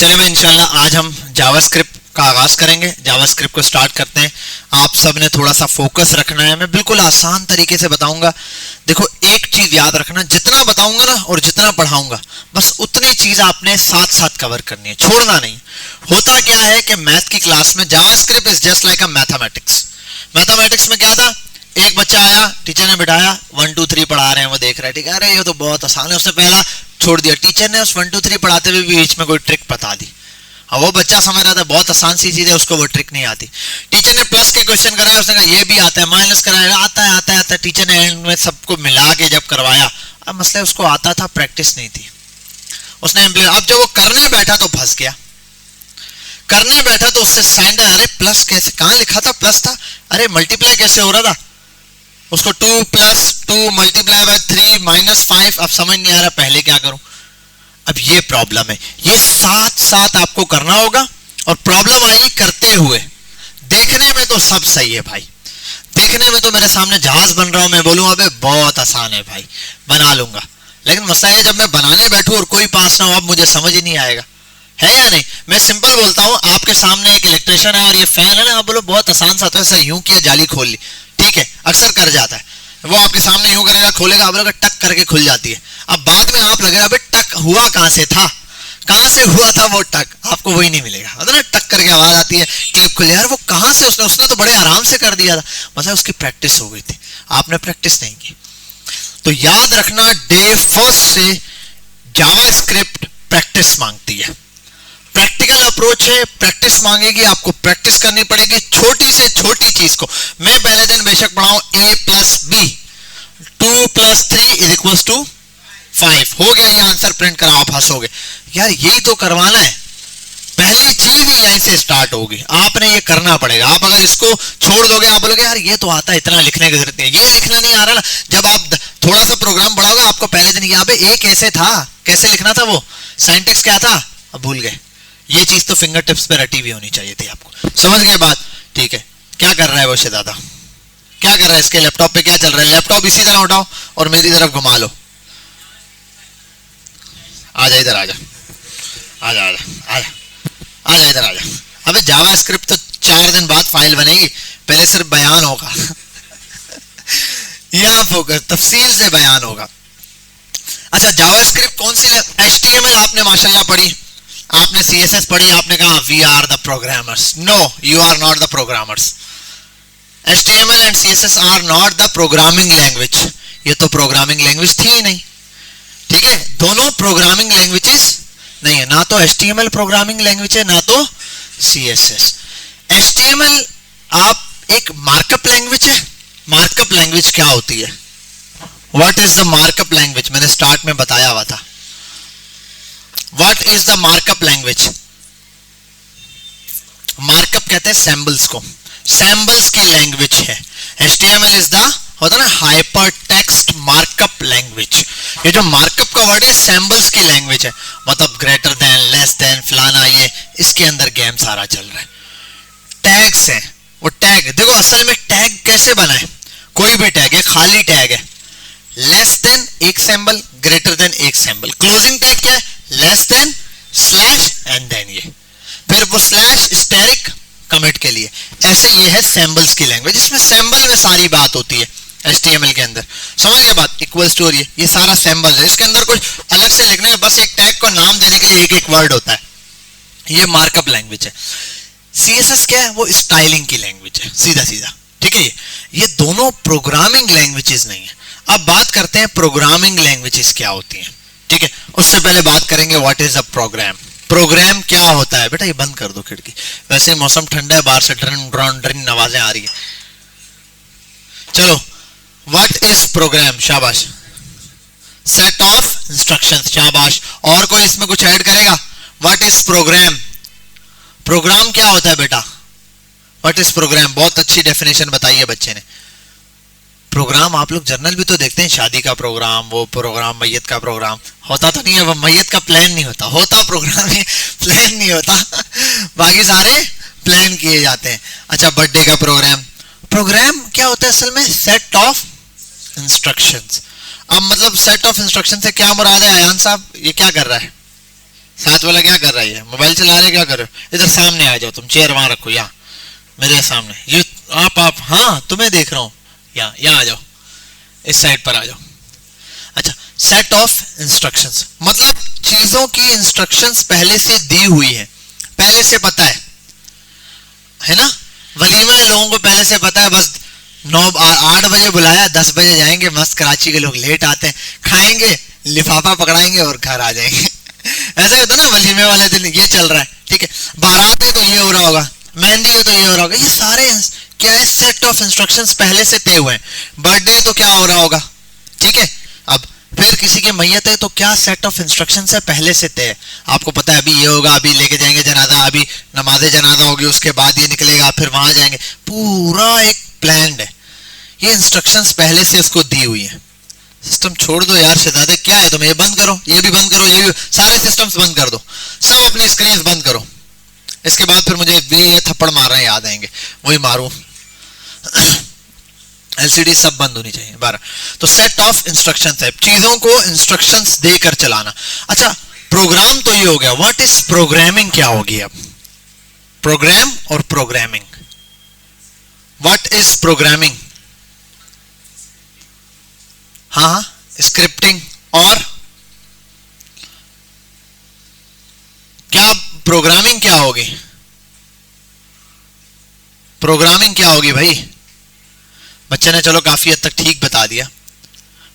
चलिए भाई इंशाल्लाह आज हम जावास्क्रिप्ट का आगाज करेंगे। जावास्क्रिप्ट को स्टार्ट करते हैं। आप सब ने थोड़ा सा फोकस रखना है। मैं बिल्कुल आसान तरीके से बताऊंगा। देखो एक चीज याद रखना, जितना बताऊंगा ना और जितना पढ़ाऊंगा बस उतनी चीज आपने साथ साथ कवर करनी है, छोड़ना नहीं। होता क्या है कि मैथ की क्लास में JavaScript is just like a mathematics. Mathematics में क्या था, एक बच्चा आया, टीचर ने बिठाया 1 2 3 पढ़ा रहे हैं, वो देख रहा है, ठीक है, अरे ये तो बहुत आसान है, उसने पहला छोड़ दिया। टीचर ने उस 1 2 3 पढ़ाते हुए बीच में कोई ट्रिक बता दी। अब वो बच्चा समझ रहा था बहुत आसान सी चीज है, उसको वो ट्रिक नहीं आती। टीचर ने प्लस के क्वेश्चन कराया, उसने कहा ये भी आता है, माइनस कराया, आता है। टीचर ने एंड में सबको मिला के जब करवाया, अब मसला उसको आता था, प्रैक्टिस नहीं थी, उसने अब जब वो करने बैठा तो फंस गया। करने बैठा तो उससे साइन, अरे प्लस कैसे, कहां लिखा था प्लस था, अरे मल्टीप्लाई कैसे हो रहा था, उसको 2 + 2 × 3 - 5, अब समझ नहीं आ रहा पहले क्या करूं। अब ये प्रॉब्लम है, ये साथ साथ आपको करना होगा। और प्रॉब्लम आएगी करते हुए। देखने में तो सब सही है भाई, देखने में तो मेरे सामने जहाज बन रहा हूं, मैं बोलूं अबे बहुत आसान है भाई, बना लूंगा। लेकिन मसला है जब मैं बनाने बैठूं और कोई पास ना हो, अब मुझे समझ ही नहीं आएगा, है या नहीं। मैं सिंपल बोलता हूं, आपके सामने एक इलेक्ट्रिशियन है और ये फैन है ना, आप बोलो बहुत आसान सा, तो ऐसा यूं किया जाली खोल ली, ठीक है, अक्सर कर जाता है। वो आपके सामने यूं करेगा, खोलेगा, आप लोग टक करके खुल जाती है। अब बाद में आप लगेगा अबे टक हुआ कहां से था, कहां से हुआ था वो टक, आपको वही नहीं मिलेगा, मतलब ना टक करके आवाज आती है, क्लिप खुल, यार वो कहां से, उसने तो बड़े आराम से कर दिया था, मतलब उसकी प्रैक्टिस हो गई थी, आपने प्रैक्टिस नहीं की। तो याद रखना, डे फर्स्ट से जावास्क्रिप्ट प्रैक्टिस मांगती है, प्रैक्टिकल अप्रोच है, प्रैक्टिस मांगेगी, आपको प्रैक्टिस करनी पड़ेगी छोटी से छोटी चीज को। मैं पहले दिन बेशक पढ़ाऊं a + b 2 + 3 = 5, हो गया, ये आंसर प्रिंट करा, आप हंसोगे, यार यही तो करवाना है। पहली चीज ही यहीं से स्टार्ट होगी, आपने ये करना पड़ेगा। आप अगर इसको छोड़ दोगे, आप बोलोगे यार ये तो आता है, इतना लिखने की जरूरत नहीं है, ये लिखना नहीं आ रहा ना। जब आप थोड़ा सा प्रोग्राम पढ़ाओगे, आपको पहले दिन यहाँ पे ए कैसे था, कैसे लिखना था, वो साइंटिक्स क्या था, अब भूल गए। ये चीज तो फिंगर टिप्स पे रटी हुई होनी चाहिए थी आपको, समझ गए बात, ठीक है। क्या कर रहा है वो दादा, क्या कर रहा है, इसके लैपटॉप पे क्या चल रहा है, लैपटॉप इसी तरह उठाओ और मेरी तरफ घुमा लो, आजा इधर, आजा आजा आजा आजा आजा इधर आजा। अबे जावास्क्रिप्ट तो 4 दिन बाद फाइल बनेगी, पहले सिर्फ बयान होगा यहाँ फोकस तफसील से बयान होगा। अच्छा, जावास्क्रिप्ट कौन सी, HTML आपने माशाल्लाह पढ़ी, आपने CSS पढ़ी, आपने कहा we are the programmers. No, you are not the programmers. HTML and CSS are not the programming language. ये तो प्रोग्रामिंग लैंग्वेज थी ही नहीं, ठीक है, दोनों प्रोग्रामिंग लैंग्वेजेस नहीं है, ना तो HTML प्रोग्रामिंग लैंग्वेज है, ना तो CSS। HTML आप एक मार्कअप लैंग्वेज है। मार्कअप लैंग्वेज क्या होती है, what is the markup language, मैंने स्टार्ट में बताया हुआ था। What is the markup language, markup कहते हैं सैम्बल्स को, सैम्बल्स की लैंग्वेज है। HTML इज द, होता ना हाइपर टेक्स्ट मार्कअप लैंग्वेज। ये जो मार्कअप का वर्ड है, सैम्बल्स की लैंग्वेज है, मतलब ग्रेटर देन, लेस देन, फलाना, ये इसके अंदर गेम सारा चल रहा है। टैग्स हैं, वो टैग देखो, असल में टैग कैसे बना है, कोई भी टैग है, खाली टैग है, लेस देन एक सैम्बल, ग्रेटर देन एक सैम्बल। क्लोजिंग टैग क्या है, less than, slash and then, ये फिर वो स्लैश स्टेरिक कमिट के लिए। ऐसे ये है सैम्बल्स की लैंग्वेज, इसमें सैम्बल में सारी बात होती है HTML के अंदर, समझ गए बात, इक्वल्स टू, ये सारा सैम्बल है, इसके अंदर कुछ अलग से लिखने में, बस एक टैग को नाम देने के लिए एक एक वर्ड होता है, ये मार्कअप लैंग्वेज है। CSS क्या है, वो स्टाइलिंग की लैंग्वेज है, सीधा सीधा, ठीक है। ये दोनों प्रोग्रामिंग लैंग्वेजेस नहीं है। अब बात करते हैं प्रोग्रामिंग लैंग्वेजेस क्या होती हैं, ठीक है। उससे पहले बात करेंगे what is a program. Program क्या होता है, बेटा ये बंद कर दो खिड़की, वैसे मौसम ठंडा है, बाहर से ड्रन आवाजें आ रही है। चलो, व्हाट इज प्रोग्राम, शाबाश, सेट ऑफ इंस्ट्रक्शंस, शाबाश। और कोई इसमें कुछ ऐड करेगा, व्हाट इज प्रोग्राम, प्रोग्राम क्या होता है बेटा, व्हाट इज प्रोग्राम, बहुत अच्छी डेफिनेशन बताई है बच्चे ने। प्रोग्राम आप लोग जर्नल भी तो देखते हैं, शादी का प्रोग्राम, वो प्रोग्राम, मैयत का प्रोग्राम, होता तो नहीं है, वो मैयत का प्लान नहीं होता, होता प्रोग्राम है, प्लान नहीं होता बाकी सारे प्लान किए जाते हैं। अच्छा, बर्थडे का प्रोग्राम, प्रोग्राम क्या होता है असल में, सेट ऑफ इंस्ट्रक्शंस। अब मतलब सेट ऑफ इंस्ट्रक्शन से क्या मुराद है, अयान साहब ये क्या कर रहा है, साथ वाला क्या कर रहा है? मोबाइल चला रहे, क्या कर रहे हो? इधर सामने आ जाओ, तुम चेयर वहां रखो, यहाँ मेरे सामने, ये आप हाँ तुम्हें देख रहा हूँ, यहाँ आ जाओ, इस साइड पर आ जाओ। अच्छा, सेट ऑफ इंस्ट्रक्शंस मतलब चीजों की इंस्ट्रक्शंस पहले से दी हुई है, पहले से पता है ना? वलीमा लोगों को पहले से पता है, बस 8 बजे बुलाया, 10 बजे जाएंगे, मस्त कराची के लोग लेट आते हैं, खाएंगे, लिफाफा पकड़ाएंगे और घर आ जाएंगे। ऐसा होता ना, वलीमे वाले दिन ये चल रहा है, ठीक है, बारात है तो ये हो रहा होगा, मेहंदी है तो ये हो रहा होगा, ये सारे क्या है? सेट ऑफ इंस्ट्रक्शंस पहले से तय हुए हैं। बर्थडे तो क्या हो रहा होगा, ठीक है। अब फिर किसी की मैयत है तो क्या सेट ऑफ इंस्ट्रक्शंस है पहले से तय है, आपको पता है अभी ये होगा, अभी लेके जाएंगे जनाजा, अभी नमाज जनाजा होगी, उसके बाद ये निकलेगा, फिर वहां जाएंगे, पूरा एक प्लान्ड है। ये इंस्ट्रक्शंस पहले से उसको दी हुई है। सिस्टम छोड़ दो यार शहजादे, क्या है तुम्हें? ये बंद करो, ये भी बंद करो, ये भी, सारे सिस्टम्स बंद कर दो, सब अपनी स्क्रीन बंद करो। इसके बाद फिर मुझे ये थप्पड़ मार रहे हैं याद आएंगे, वही मारूं। एलसीडी सब बंद होनी चाहिए। 12 तो सेट ऑफ इंस्ट्रक्शंस है, चीजों को इंस्ट्रक्शंस देकर चलाना। अच्छा, प्रोग्राम तो ये हो गया, व्हाट इज प्रोग्रामिंग क्या होगी? अब प्रोग्राम और प्रोग्रामिंग, व्हाट इज प्रोग्रामिंग? हाँ, स्क्रिप्टिंग। और क्या प्रोग्रामिंग क्या होगी? प्रोग्रामिंग क्या होगी भाई? बच्चे ने चलो काफी हद तक ठीक बता दिया,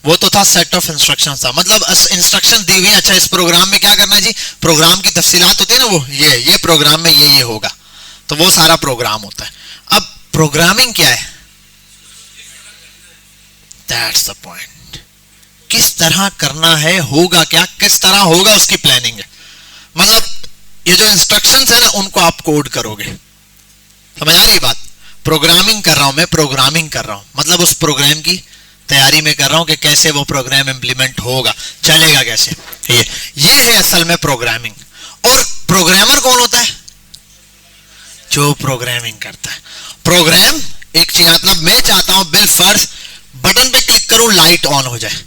वो तो था सेट ऑफ इंस्ट्रक्शन था, मतलब इंस्ट्रक्शन दी हुई है। अच्छा, इस प्रोग्राम में क्या करना है जी? प्रोग्राम की तफसीलात होती है ना, वो ये प्रोग्राम में ये होगा, तो वो सारा प्रोग्राम होता है। अब प्रोग्रामिंग क्या है? दैट्स द पॉइंट, किस तरह करना है, होगा क्या, किस तरह होगा, उसकी प्लानिंग है। मतलब ये जो इंस्ट्रक्शंस है ना, उनको आप कोड करोगे। समझ आ रही बात? प्रोग्रामिंग कर रहा हूं मैं, प्रोग्रामिंग कर रहा हूं मतलब उस प्रोग्राम की तैयारी में कर रहा हूं कि कैसे वो प्रोग्राम इंप्लीमेंट होगा, चलेगा कैसे। ये है असल में प्रोग्रामिंग। और प्रोग्रामर कौन होता है? जो प्रोग्रामिंग करता है। प्रोग्राम एक चीज, मतलब मैं चाहता हूं बिल फर्ज बटन पे क्लिक करूं, लाइट ऑन हो जाए।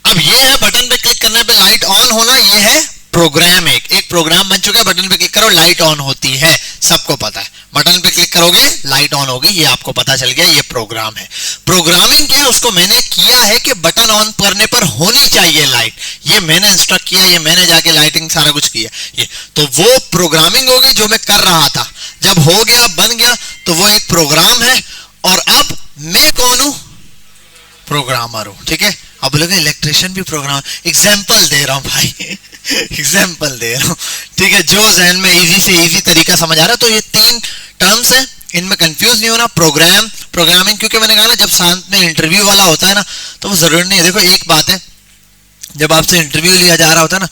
अब ये है बटन पे क्लिक करने पे लाइट ऑन होना, ये है प्रोग्राम। एक प्रोग्राम बन चुका है, बटन पे क्लिक करो लाइट ऑन होती है, सबको पता है। बटन पे क्लिक करोगे लाइट ऑन होगी, ये आपको पता चल गया, ये प्रोग्राम है। प्रोग्रामिंग क्या है? उसको मैंने किया है कि बटन ऑन करने पर होनी चाहिए लाइट, ये मैंने इंस्ट्रक्ट किया, ये मैंने जाके लाइटिंग सारा कुछ किया, ये तो वो प्रोग्रामिंग होगी जो मैं कर रहा था। जब हो गया, बन गया, तो वो एक प्रोग्राम है। और अब मैं कौन हूं? प्रोग्रामर हूं, ठीक है। अब बोलोगे इलेक्ट्रिशियन भी प्रोग्राम, एग्जाम्पल दे रहा हूं भाई, एग्जाम्पल दे रहा हूं, ठीक है, जो जहन में इजी से इजी तरीका समझ आ रहा है। तो ये 3 टर्म्स है, इनमें कंफ्यूज नहीं होना। प्रोग्राम, प्रोग्रामिंग, क्योंकि मैंने कहा ना जब साथ में इंटरव्यू वाला होता है ना, तो वो जरूरी नहीं है। देखो एक बात है, जब आपसे इंटरव्यू लिया जा रहा होता है ना,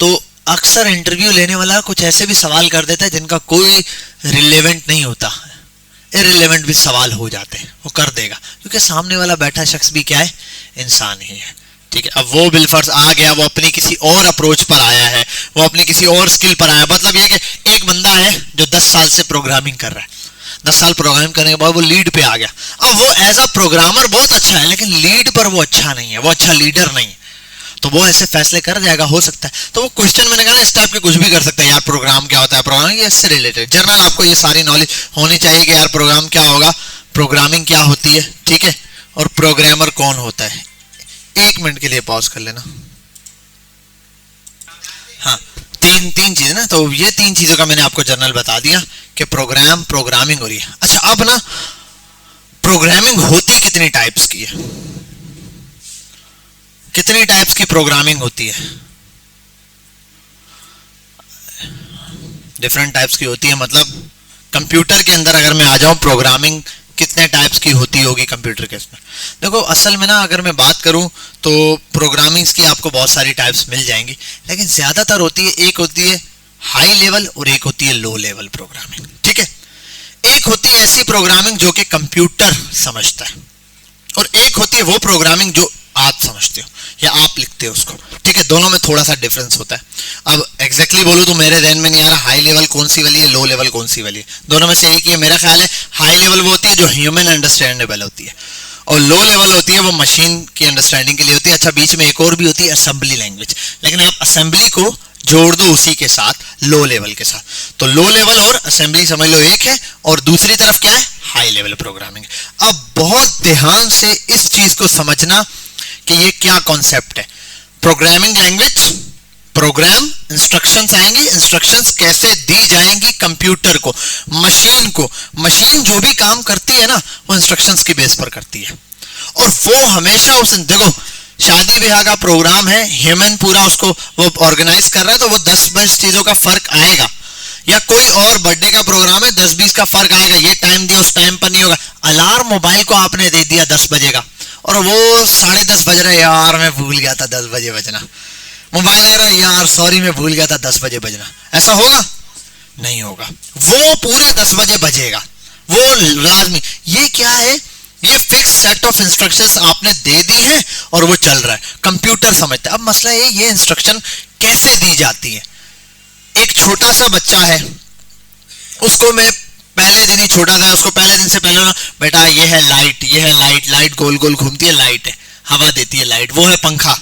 तो अक्सर इंटरव्यू लेने वाला कुछ ऐसे भी सवाल कर देता है जिनका कोई रिलेवेंट नहीं होता, इररिलेवेंट भी सवाल हो जाते हैं, वो कर देगा, क्योंकि सामने वाला बैठा शख्स भी क्या है? इंसान ही है, ठीक है। अब वो बिलफर्ज आ गया, वो अपनी किसी और अप्रोच पर आया है, वो अपनी किसी और स्किल पर आया। मतलब ये कि एक बंदा है जो 10 साल से प्रोग्रामिंग कर रहा है, 10 साल प्रोग्रामिंग करने के बाद वो लीड पे आ गया। अब वो एज अ प्रोग्रामर बहुत अच्छा है, लेकिन लीड पर वो अच्छा नहीं है, वो अच्छा लीडर नहीं है, तो वो ऐसे फैसले कर जाएगा, हो सकता है। तो वो क्वेश्चन मैंने कहा ना इस टाइप के कुछ भी कर सकता है, यार प्रोग्राम क्या होता है, प्रोग्राम ये इससे रिलेटेड जनरल आपको ये सारी नॉलेज होनी चाहिए कि यार प्रोग्राम क्या होगा, प्रोग्रामिंग क्या होती है, ठीक है, और प्रोग्रामर कौन होता है। 1 मिनट के लिए पॉज कर लेना। हाँ, तीन चीजें ना, तो ये 3 चीजों का मैंने आपको जनरल बता दिया कि प्रोग्राम, प्रोग्रामिंग हो रही है। अच्छा, अब ना प्रोग्रामिंग होती कितनी टाइप्स की है, कितनी टाइप्स की प्रोग्रामिंग होती है? डिफरेंट टाइप्स की होती है। मतलब कंप्यूटर के अंदर अगर मैं आ जाऊं, प्रोग्रामिंग कितने टाइप्स की होती होगी कंप्यूटर के इसमें? देखो असल में ना अगर मैं बात करूं तो प्रोग्रामिंग्स की आपको बहुत सारी टाइप्स मिल जाएंगी, लेकिन ज्यादातर होती है, एक होती है हाई लेवल और एक होती है लो लेवल प्रोग्रामिंग, ठीक है। एक होती है ऐसी प्रोग्रामिंग जो कि कंप्यूटर समझता है, और एक होती है वो प्रोग्रामिंग जो आप समझते हो या आप लिखते हो उसको, ठीक है। दोनों में थोड़ा सा डिफरेंस होता है। अब एग्जैक्टली बोलूं तो मेरे ध्यान में नहीं आ रहा हाई लेवल कौन सी वाली है, लो लेवल कौन सी वाली है। दोनों में से एक ही है मेरा ख्याल है। हाई लेवल वो होती है जो ह्यूमन अंडरस्टैंडेबल होती है, और लो लेवल होती है वो मशीन की अंडरस्टैंडिंग के लिए होती है। अच्छा, बीच में एक और भी होती है असेंबली लैंग्वेज, लेकिन आप असेंबली को जोड़ दो उसी के साथ, लो लेवल के साथ। तो लो लेवल और असेंबली समझ लो एक है, और दूसरी तरफ क्या है, हाई लेवल प्रोग्रामिंग। अब बहुत ध्यान से इस चीज को समझना कि ये क्या कॉन्सेप्ट है। प्रोग्रामिंग लैंग्वेज, प्रोग्राम, इंस्ट्रक्शंस आएंगी, इंस्ट्रक्शंस कैसे दी जाएंगी कंप्यूटर को, मशीन को। मशीन जो भी काम करती है ना, वो इंस्ट्रक्शंस की बेस पर करती है, और वो हमेशा उस, देखो शादी ब्याह का प्रोग्राम है, ह्यूमन पूरा उसको वो ऑर्गेनाइज कर रहा है, तो वो 10-20 चीजों का फर्क आएगा। या कोई और बर्थडे का प्रोग्राम है, 10-20 का फर्क आएगा, ये टाइम दिया उस टाइम पर नहीं होगा। अलार्म मोबाइल को आपने दे दिया 10 बजे का, और वो 10:30 बज रहे, यार मैं भूल गया था 10 बजे बजना। मोबाइल आ रहा है, यार सॉरी मैं भूल गया था 10 बजे बजना। ऐसा होगा? नहीं होगा। वो पूरे 10 बजे बजेगा, वो लाजमी। ये क्या है, ये फिक्स सेट ऑफ इंस्ट्रक्शंस आपने दे दी हैं और वो चल रहा है, कंप्यूटर समझता है। अब मसला ये इंस्ट्रक्शन कैसे दी जाती है। एक छोटा सा बच्चा है, उसको मैं पहले दिन ही, छोटा था उसको पहले दिन से पहले ना, बेटा ये है लाइट, ये है लाइट, लाइट गोल गोल घूमती है, लाइट है, हवा देती है लाइट, वो है पंखा,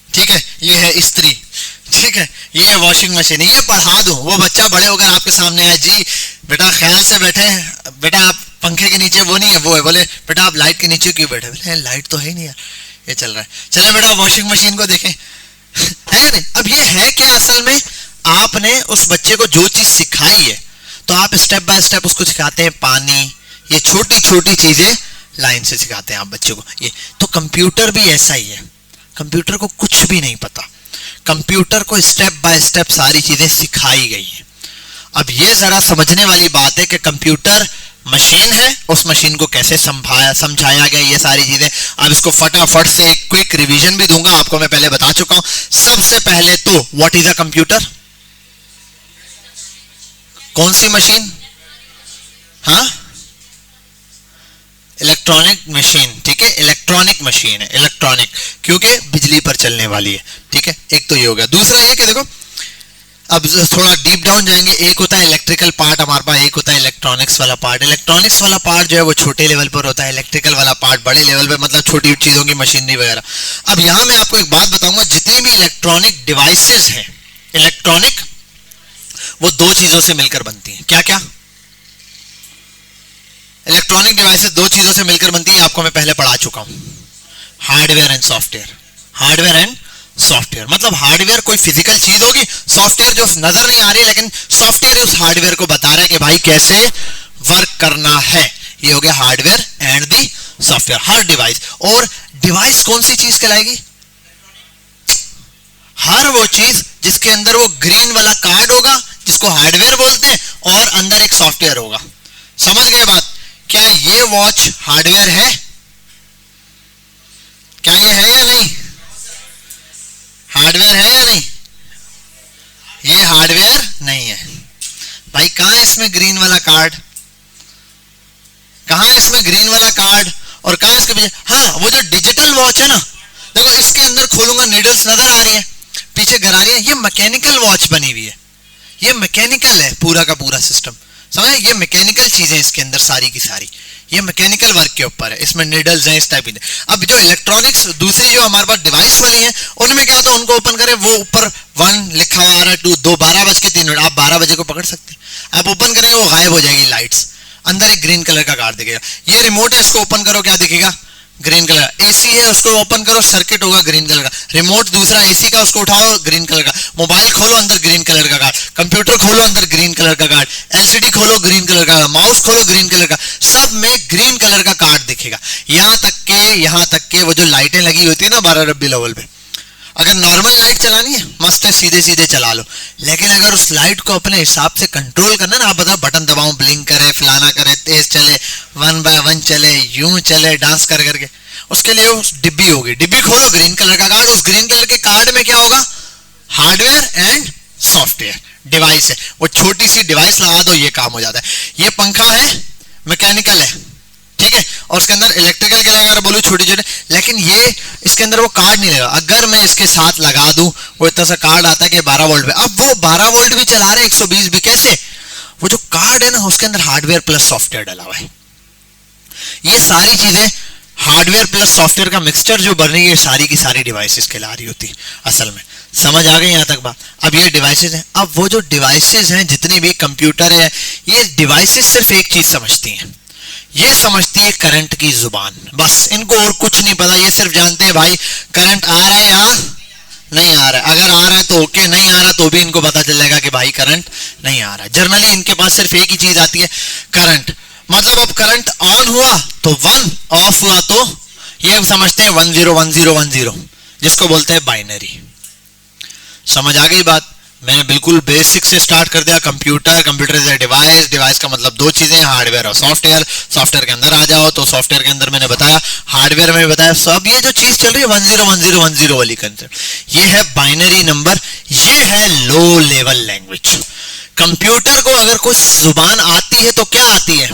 ठीक है, ये है इस्त्री, ठीक है, ये है वॉशिंग मशीन, ये पढ़ा दूं। वो बच्चा बड़े होकर आपके सामने है, जी बेटा ख्याल से बैठे, बेटा आप पंखे के नीचे, वो नहीं है वो है, बोले बेटा आप लाइट के नीचे क्यों बैठे, बोले लाइट तो है ही नहीं यार, ये चल रहा है, चले बेटा वॉशिंग मशीन को देखें है नहीं। अब ये है क्या, असल में आपने उस बच्चे को जो चीज सिखाई है, तो आप स्टेप बाय स्टेप उसको सिखाते हैं। पानी, ये छोटी छोटी चीजें लाइन से सिखाते हैं आप बच्चे को। ये तो कंप्यूटर भी ऐसा ही है, कंप्यूटर को कुछ भी नहीं पता, कंप्यूटर को स्टेप बाय स्टेप सारी चीजें सिखाई गई हैं। अब ये जरा समझने वाली बात है कि कंप्यूटर मशीन है, उस मशीन को कैसे समझाया गया, ये सारी चीजें। अब इसको फटाफट से एक क्विक रिवीजन भी दूंगा आपको, मैं पहले बता चुका हूं। सबसे पहले तो व्हाट इज अ कंप्यूटर, कौन सी मशीन, हाँ इलेक्ट्रॉनिक मशीन, ठीक है, इलेक्ट्रॉनिक मशीन है, इलेक्ट्रॉनिक क्योंकि बिजली पर चलने वाली है, ठीक है। एक तो ये हो गया। दूसरा ये कि देखो, अब थोड़ा डीप डाउन जाएंगे। एक होता है इलेक्ट्रिकल पार्ट हमारे पास, एक होता है इलेक्ट्रॉनिक्स वाला पार्ट। इलेक्ट्रॉनिक्स वाला पार्ट जो है वो छोटे लेवल पर होता है, इलेक्ट्रिकल वाला पार्ट बड़े लेवल पर, मतलब छोटी चीजों की मशीनरी वगैरह। अब यहां मैं आपको एक बात बताऊंगा, जितनी भी इलेक्ट्रॉनिक डिवाइसेस हैं, इलेक्ट्रॉनिक, वो दो चीजों से मिलकर बनती हैं। क्या क्या? इलेक्ट्रॉनिक डिवाइसेस दो चीजों से मिलकर बनती है, आपको मैं पहले पढ़ा चुका हूं, hardware and software. Hardware and software मतलब हार्डवेयर कोई फिजिकल चीज होगी, सॉफ्टवेयर जो नजर नहीं आ रही, लेकिन सॉफ्टवेयर उस हार्डवेयर को बता रहा है कि भाई कैसे वर्क करना है। ये हो गया hardware and the software. Her device, और डिवाइस कौन सी चीज कहलाएगी? हर वो चीज जिसके अंदर वो ग्रीन वाला कार्ड होगा, जिसको हार्डवेयर बोलते हैं, और अंदर एक सॉफ्टवेयर होगा। समझ गए बात? क्या ये वॉच हार्डवेयर है? क्या ये है या नहीं? हार्डवेयर है या नहीं? ये हार्डवेयर नहीं है भाई। कहां है इसमें ग्रीन वाला कार्ड? कहां है इसमें ग्रीन वाला कार्ड? और कहां इसके पीछे? हाँ, वो जो डिजिटल वॉच है ना, देखो इसके अंदर खोलूंगा, नीडल्स नजर आ रही है, पीछे गरारी है, ये मैकेनिकल वॉच बनी हुई है, ये मैकेनिकल है पूरा का पूरा सिस्टम। समझे? ये मैकेनिकल चीजें इसके अंदर सारी की सारी, ये मैकेनिकल वर्क के ऊपर है, इसमें नीडल्स हैं, इस टाइप की। अब जो इलेक्ट्रॉनिक्स दूसरी जो हमारे पास डिवाइस वाली है, उनमें क्या होता है, उनको ओपन करें, वो ऊपर 1 लिखा हुआ आ रहा है, 2 12:03, आप 12 बजे को पकड़ सकते हैं। आप ओपन करें, वो गायब हो जाएगी लाइट्स, अंदर एक ग्रीन कलर का कार्ड दिखेगा। ये रिमोट है, इसको ओपन करो, क्या दिखेगा? Green colour. एसी है, उसको ओपन करो, सर्किट होगा ग्रीन कलर का। रिमोट दूसरा एसी का, उसको उठाओ, ग्रीन कलर का। मोबाइल खोलो, अंदर ग्रीन कलर का कार्ड। कंप्यूटर खोलो, अंदर ग्रीन कलर का कार्ड। एलसीडी खोलो, ग्रीन कलर का। माउस खोलो, ग्रीन कलर का। सब में ग्रीन कलर का कार्ड दिखेगा। यहां तक के वो जो लाइटें लगी होती है ना 12 रब्बी लेवल पे, अगर नॉर्मल लाइट चलानी है मस्त है, सीधे सीधे चला लो, लेकिन अगर उस लाइट को अपने हिसाब से कंट्रोल करना ना, आप बताओ बटन दबाओ, ब्लिंक करे, फलाना करे, तेज चले, 1 बाय 1 चले, यूं चले, डांस कर करके, उसके लिए उस डिब्बी होगी। डिब्बी खोलो, ग्रीन कलर का कार्ड। उस ग्रीन कलर के कार्ड में क्या होगा? हार्डवेयर एंड सॉफ्टवेयर डिवाइस है। वो छोटी सी डिवाइस लगा दो, ये काम हो जाता है। ये पंखा है, मैकेनिकल है, ठीक है, और उसके अंदर इलेक्ट्रिकल के अगर बोलूं छोटे छोटे, लेकिन ये इसके अंदर वो कार्ड नहीं लगा। अगर मैं इसके साथ लगा दूं, वो इतना सा कार्ड आता है कि 12 वोल्ट पे, अब वो 12 वोल्ट भी चला रहे हैं, 120 भी। कैसे? वो जो कार्ड है ना, उसके अंदर हार्डवेयर प्लस सॉफ्टवेयर डला हुआ है। ये सारी चीजें हार्डवेयर प्लस सॉफ्टवेयर का मिक्सचर जो बन रही है, सारी की सारी डिवाइसेस कहला रही होती है असल में। समझ आ गई यहाँ तक बात। अब ये डिवाइसेस हैं, अब वो जो डिवाइसेस हैं जितने भी कंप्यूटर है, ये डिवाइसेस सिर्फ एक चीज समझती हैं, ये समझती है करंट की जुबान, बस इनको और कुछ नहीं पता। ये सिर्फ जानते हैं भाई करंट आ रहा है या नहीं आ रहा है, अगर आ रहा है तो ओके, नहीं आ रहा तो भी इनको पता चल जाएगा कि भाई करंट नहीं आ रहा है। जनरली इनके पास सिर्फ एक ही चीज आती है, करंट। मतलब अब करंट ऑन हुआ तो 1, ऑफ हुआ तो ये समझते हैं 101010, जिसको बोलते हैं बाइनरी। समझ आ गई बात। मैंने बिल्कुल बेसिक से स्टार्ट कर दिया। Computer, computer is a device, device का मतलब दो चीजें, हार्डवेयर और सॉफ्टवेयर। सॉफ्टवेयर के अंदर आ जाओ तो सॉफ्टवेयर के अंदर मैंने बताया, हार्डवेयर में बताया। सब ये जो चीज चल रही है 101010 वाली कंसेप्ट, ये है बाइनरी नंबर, ये है लो लेवल लैंग्वेज। कंप्यूटर को अगर कोई जुबान आती है तो क्या आती है,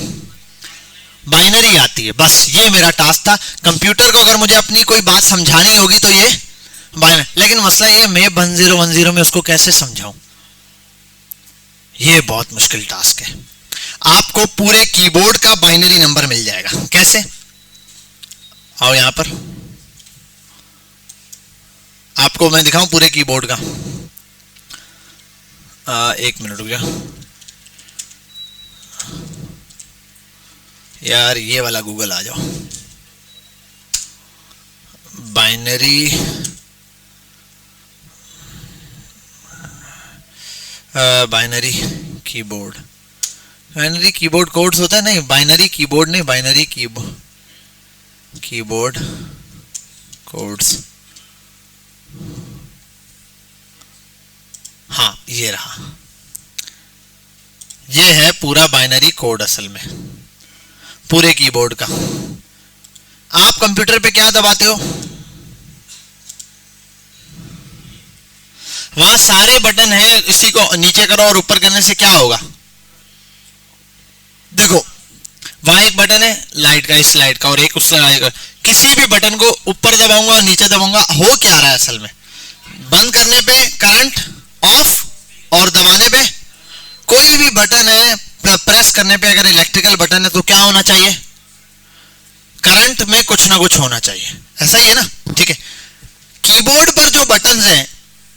बाइनरी आती है। बस ये मेरा टास्क था। कंप्यूटर को अगर मुझे अपनी कोई बात समझानी होगी तो ये बाइनरी, लेकिन मसला ये मैं 1010 में उसको कैसे समझाऊं, ये बहुत मुश्किल टास्क है। आपको पूरे कीबोर्ड का बाइनरी नंबर मिल जाएगा। कैसे, आओ यहां पर आपको मैं दिखाऊं पूरे कीबोर्ड का। एक मिनट रुक जा यार, ये वाला गूगल आ जाओ। Binary binary keyboard, binary keyboard codes होता है, नहीं बाइनरी कीबोर्ड नहीं, बाइनरी कीबोर्ड कोड्स। हाँ ये रहा, ये है पूरा बाइनरी कोड असल में पूरे कीबोर्ड का। आप कंप्यूटर पे क्या दबाते हो, वहां सारे बटन हैं, इसी को नीचे करो और ऊपर करने से क्या होगा, देखो वहां एक बटन है लाइट का, इस लाइट का, और एक उस लाइट का। किसी भी बटन को ऊपर दबाऊंगा और नीचे दबाऊंगा, हो क्या रहा है असल में, बंद करने पे करंट ऑफ और दबाने पे कोई भी बटन है, प्रेस करने पे अगर इलेक्ट्रिकल बटन है तो क्या होना चाहिए, करंट में कुछ ना कुछ होना चाहिए। ऐसा ही है ना, ठीक है। कीबोर्ड पर जो बटन्स हैं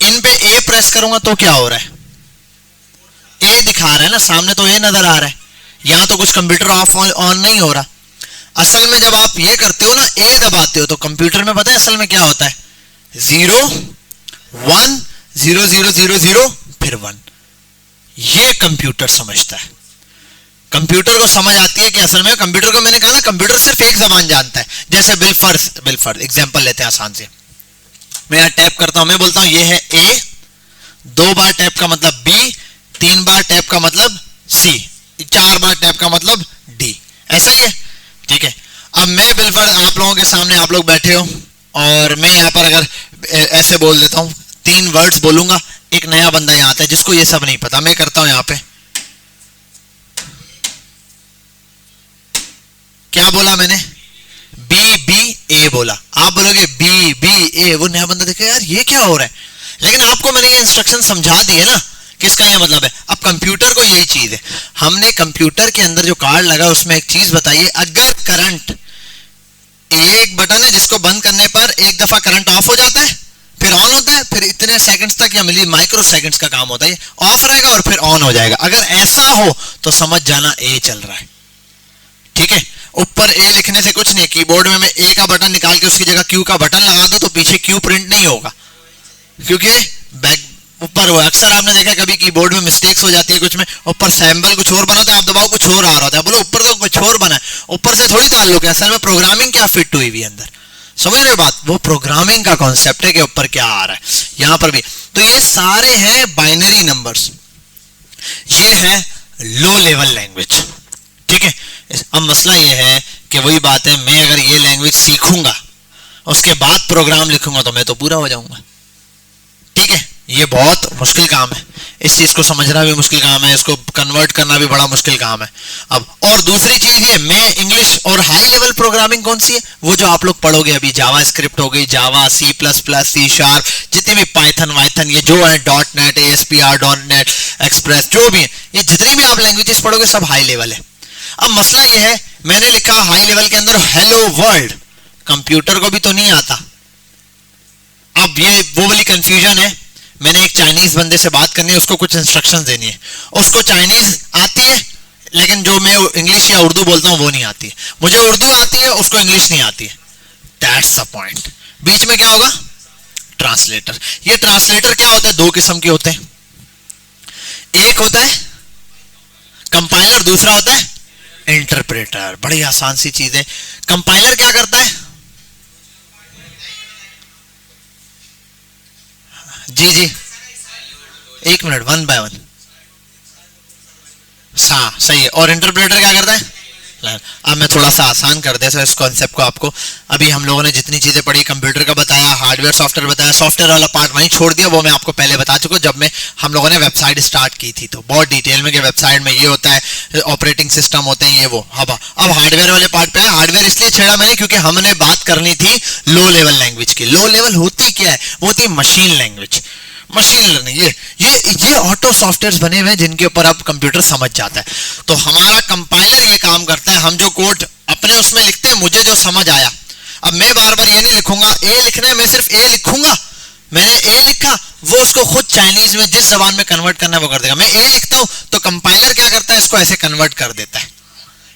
इन पे ए प्रेस करूंगा तो क्या हो रहा है, ए दिखा रहा है ना सामने, तो ए नजर आ रहा है। यहां तो कुछ कंप्यूटर ऑफ ऑन नहीं हो रहा। असल में जब आप ये करते हो ना, ए दबाते हो, तो कंप्यूटर में पता है असल में क्या होता है, 0 1 0 0 0 0 फिर 1। ये कंप्यूटर समझता है। कंप्यूटर को समझ आती है कि असल में कंप्यूटर को, मैंने कहा ना कंप्यूटर सिर्फ एक जबान जानता है। जैसे बिलफर्ज एग्जांपल लेते हैं आसान से, मैं यहां टैप करता हूं, मैं बोलता हूं ये है ए, 2 बार टैप का मतलब बी, 3 बार टैप का मतलब सी, 4 बार टैप का मतलब डी। ऐसा ही है, ठीक है। अब मैं बिलफर्ज आप लोगों के सामने, आप लोग बैठे हो और मैं यहां पर अगर ऐसे बोल देता हूं, 3 वर्ड्स बोलूंगा, एक नया बंदा यहां आता है जिसको ये सब नहीं पता, मैं करता हूं यहां पे, क्या बोला मैंने, बी बी ए बोला। आप बोलोगे बी बी ए, वो नया बंदा देखे यार ये क्या हो रहा है, लेकिन आपको मैंने ये इंस्ट्रक्शन समझा दी है ना कि इसका ये मतलब है। अब कंप्यूटर को यही चीज है, हमने कंप्यूटर के अंदर जो कार्ड लगा उसमें एक चीज बताइए, अगर करंट, एक बटन है जिसको बंद करने पर एक दफा करंट ऑफ हो जाता है, फिर ऑन होता है, फिर इतने सेकंड्स तक या मिली माइक्रो सेकंड्स का काम होता है, ऑफ रहेगा और फिर ऑन हो जाएगा। अगर ऐसा हो तो समझ जाना ए चल रहा है, ठीक है। ऊपर ए लिखने से कुछ नहीं, कीबोर्ड में मैं ए का बटन निकाल के उसकी जगह क्यू का बटन लगा दूं तो पीछे क्यू प्रिंट नहीं होगा, क्योंकि बैक ऊपर हुआ। अक्सर आपने देखा कभी कीबोर्ड में मिस्टेक्स हो जाती है कुछ में, ऊपर सैंबल कुछ और बनाते हैं, आप दबाओ कुछ और आ रहा होता है, बोलो ऊपर तो कुछ और बना है, ऊपर से थोड़ी ताल्लुक है। असल में प्रोग्रामिंग क्या फिट हुई हुई है अंदर, समझ रहे बात, वो प्रोग्रामिंग का कॉन्सेप्ट है कि ऊपर क्या आ रहा है। यहां पर भी तो ये सारे हैं बाइनरी नंबर्स, ये है लो लेवल लैंग्वेज, ठीक है। अब मसला ये है कि वही बात है, मैं अगर ये लैंग्वेज सीखूंगा उसके बाद प्रोग्राम लिखूंगा तो मैं तो पूरा हो जाऊंगा, ठीक है। ये बहुत मुश्किल काम है, इस चीज को समझना भी मुश्किल काम है, इसको कन्वर्ट करना भी बड़ा मुश्किल काम है। अब और दूसरी चीज ये, मैं इंग्लिश और हाई लेवल प्रोग्रामिंग कौन सी है, वो जो आप लोग पढ़ोगे अभी, जावा स्क्रिप्ट हो गई, Java, C plus plus, C sharp, जितने भी पाइथन वाइथन ये जो है, dot net, ASP.NET, dot express, जो भी है, ये जितनी भी आप लैंग्वेजेस पढ़ोगे सब हाई लेवल है। अब मसला ये है, मैंने लिखा हाई लेवल के अंदर हेलो वर्ल्ड, कंप्यूटर को भी तो नहीं आता। अब ये वो वाली कंफ्यूजन है मैंने एक चाइनीज बंदे से बात करनी है, उसको कुछ इंस्ट्रक्शंस देनी है, उसको चाइनीज आती है लेकिन जो मैं इंग्लिश या उर्दू बोलता हूं वो नहीं आती है, मुझे उर्दू आती है उसको इंग्लिश नहीं आती है। That's the point. बीच में क्या होगा? ट्रांसलेटर। ये ट्रांसलेटर क्या होता है? दो किस्म के होते हैं, एक होता है कंपाइलर, दूसरा होता है इंटरप्रेटर। बड़ी आसान सी चीज है। कंपाइलर क्या करता है? जी जी, एक मिनट, वन बाय वन। सही है। और इंटरप्रेटर क्या करता है? अब मैं थोड़ा सा आसान कर देता हूं इस कॉन्सेप्ट को आपको। अभी हम लोगों ने जितनी चीजें पढ़ी, कंप्यूटर का बताया, हार्डवेयर सॉफ्टवेयर बताया, सॉफ्टवेयर वाला पार्ट वहीं छोड़ दिया, वो मैं आपको पहले बता चुका जब मैं हम लोगों ने वेबसाइट स्टार्ट की थी, तो बहुत डिटेल में कि वेबसाइट में ये होता है, ऑपरेटिंग सिस्टम होते हैं, ये वो। अब हार्डवेयर वाले पार्ट पे है। हार्डवेयर इसलिए छेड़ा मैंने क्योंकि हमने बात करनी थी लो लेवल लैंग्वेज की। लो लेवल होती क्या है? वो होती है मशीन लैंग्वेज, मशीन लर्निंग। ये ऑटो सॉफ्टवेयर्स बने हुए हैं जिनके ऊपर अब कंप्यूटर समझ जाता है। तो हमारा कंपाइलर ये काम करता है, हम जो कोड अपने उसमें लिखते हैं, मुझे जो समझ आया, अब मैं बार बार ये नहीं लिखूंगा, ए लिखना है मैं सिर्फ ए लिखूंगा, मैंने ए लिखा, वो उसको खुद चाइनीज में जिस जबान में कन्वर्ट करना है वो कर देगा। मैं ए लिखता हूं तो कंपाइलर क्या करता है? इसको ऐसे कन्वर्ट कर देता है,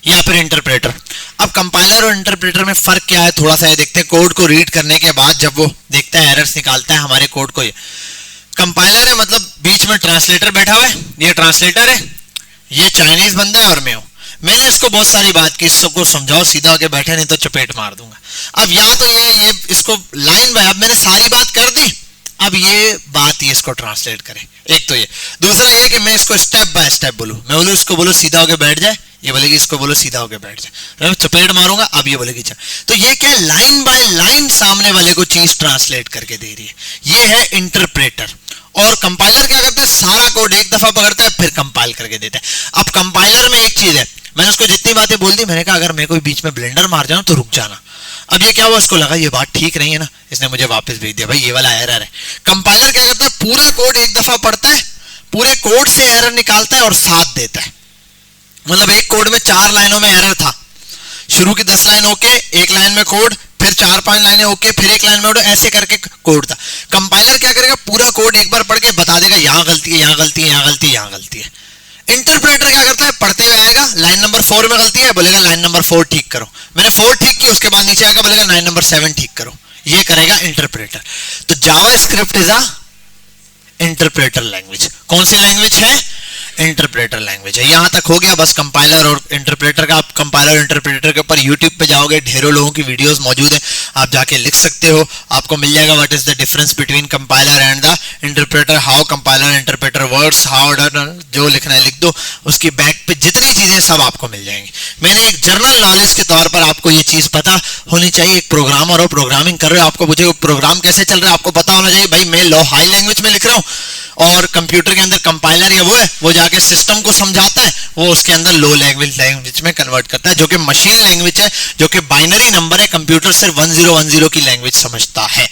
या फिर इंटरप्रेटर। अब कंपाइलर और इंटरप्रेटर में फर्क क्या है? थोड़ा सा ये देखते हैं। कोड को रीड करने के बाद जब वो देखता है, एरर्स निकालता है हमारे कोड को, कंपाइलर है मतलब बीच में ट्रांसलेटर बैठा हुआ है, ये ट्रांसलेटर है, ये चाइनीज बंदा है और मैं हूं। मैंने इसको बहुत सारी बात की, सबको समझाओ, सीधा होके बैठे नहीं तो चपेट मार दूंगा। अब या तो ये इसको लाइन बाय, अब मैंने सारी बात कर दी, अब ये बात ये इसको ट्रांसलेट करे। एक तो ये, दूसरा ये कि मैं इसको स्टेप बाय स्टेप बोलूं, मैं बोलूं इसको बोलो सीधा होके बैठ जाए, ये बोलेगी इसको बोलो सीधा होके बैठ जाए, चपेट मारूंगा, अब ये बोलेगी चल। तो ये क्या, लाइन बाय लाइन सामने वाले को चीज ट्रांसलेट करके दे रही है, ये है इंटरप्रेटर। और कंपाइलर क्या करता है? सारा कोड एक दफा पकड़ता है फिर कंपाइल करके देता है। अब कंपाइलर में एक चीज है, मैंने उसको जितनी बातें बोल दी, मैंने कहा अगर मैं कोई बीच में ब्लेंडर मार जाऊं तो रुक जाना। अब ये क्या हुआ, उसको लगा ये बात ठीक नहीं है ना, इसने मुझे वापस भेज दिया, भाई ये वाला एरर है। कंपाइलर क्या करता है? पूरा कोड एक दफा पढ़ता है, पूरे कोड से एरर निकालता है और साथ देता है। मतलब एक कोड में 4 लाइनों में एरर था, शुरू की 10 लाइन ओके, एक लाइन में कोड, फिर 4-5 लाइनें ओके, फिर एक लाइन में ओके, ऐसे करके कोड था। कंपाइलर क्या करेगा? पूरा कोड एक बार पढ़ के बता देगा यहां गलती है, यहां गलती है, यहां गलती है, यहां गलती है। इंटरप्रेटर क्या करता है? पढ़ते हुए आएगा, लाइन नंबर 4 में गलती है, बोलेगा लाइन नंबर 4 ठीक करो, मैंने 4 ठीक की, उसके बाद नीचे आएगा बोलेगा लाइन नंबर 7 ठीक करो, ये करेगा इंटरप्रेटर। तो JavaScript is a interpreter language. कौन सी लैंग्वेज है? इंटरप्रेटर लैंग्वेज है। यहां तक हो गया बस कंपाइलर और इंटरप्रेटर का। आप कंपाइलर और इंटरप्रेटर के ऊपर यूट्यूब पे जाओगे, ढेरों लोगों की वीडियोस मौजूद है, आप जाके लिख सकते हो, आपको मिल जाएगा what is the difference between compiler and the interpreter, how compiler interpreter works, how जो लिखना है लिख दो, उसकी बैक पे जितनी चीजें सब आपको मिल जाएंगी। मैंने एक जनरल नॉलेज के तौर पर आपको ये चीज पता होनी चाहिए। एक प्रोग्रामर हो, प्रोग्रामिंग कर रहे हो, आपको मुझे प्रोग्राम कैसे चल रहा है आपको पता होना चाहिए। भाई मैं लो हाई लैंग्वेज में लिख रहा हूँ और कंप्यूटर के अंदर कंपाइलर या वो है, वो जाके सिस्टम को समझाता है, वो उसके अंदर लो लैंग्वेज में कन्वर्ट करता है, जो कि मशीन लैंग्वेज है, जो कि बाइनरी नंबर है। कंप्यूटर सिर्फ 1010 की लैंग्वेज समझता है।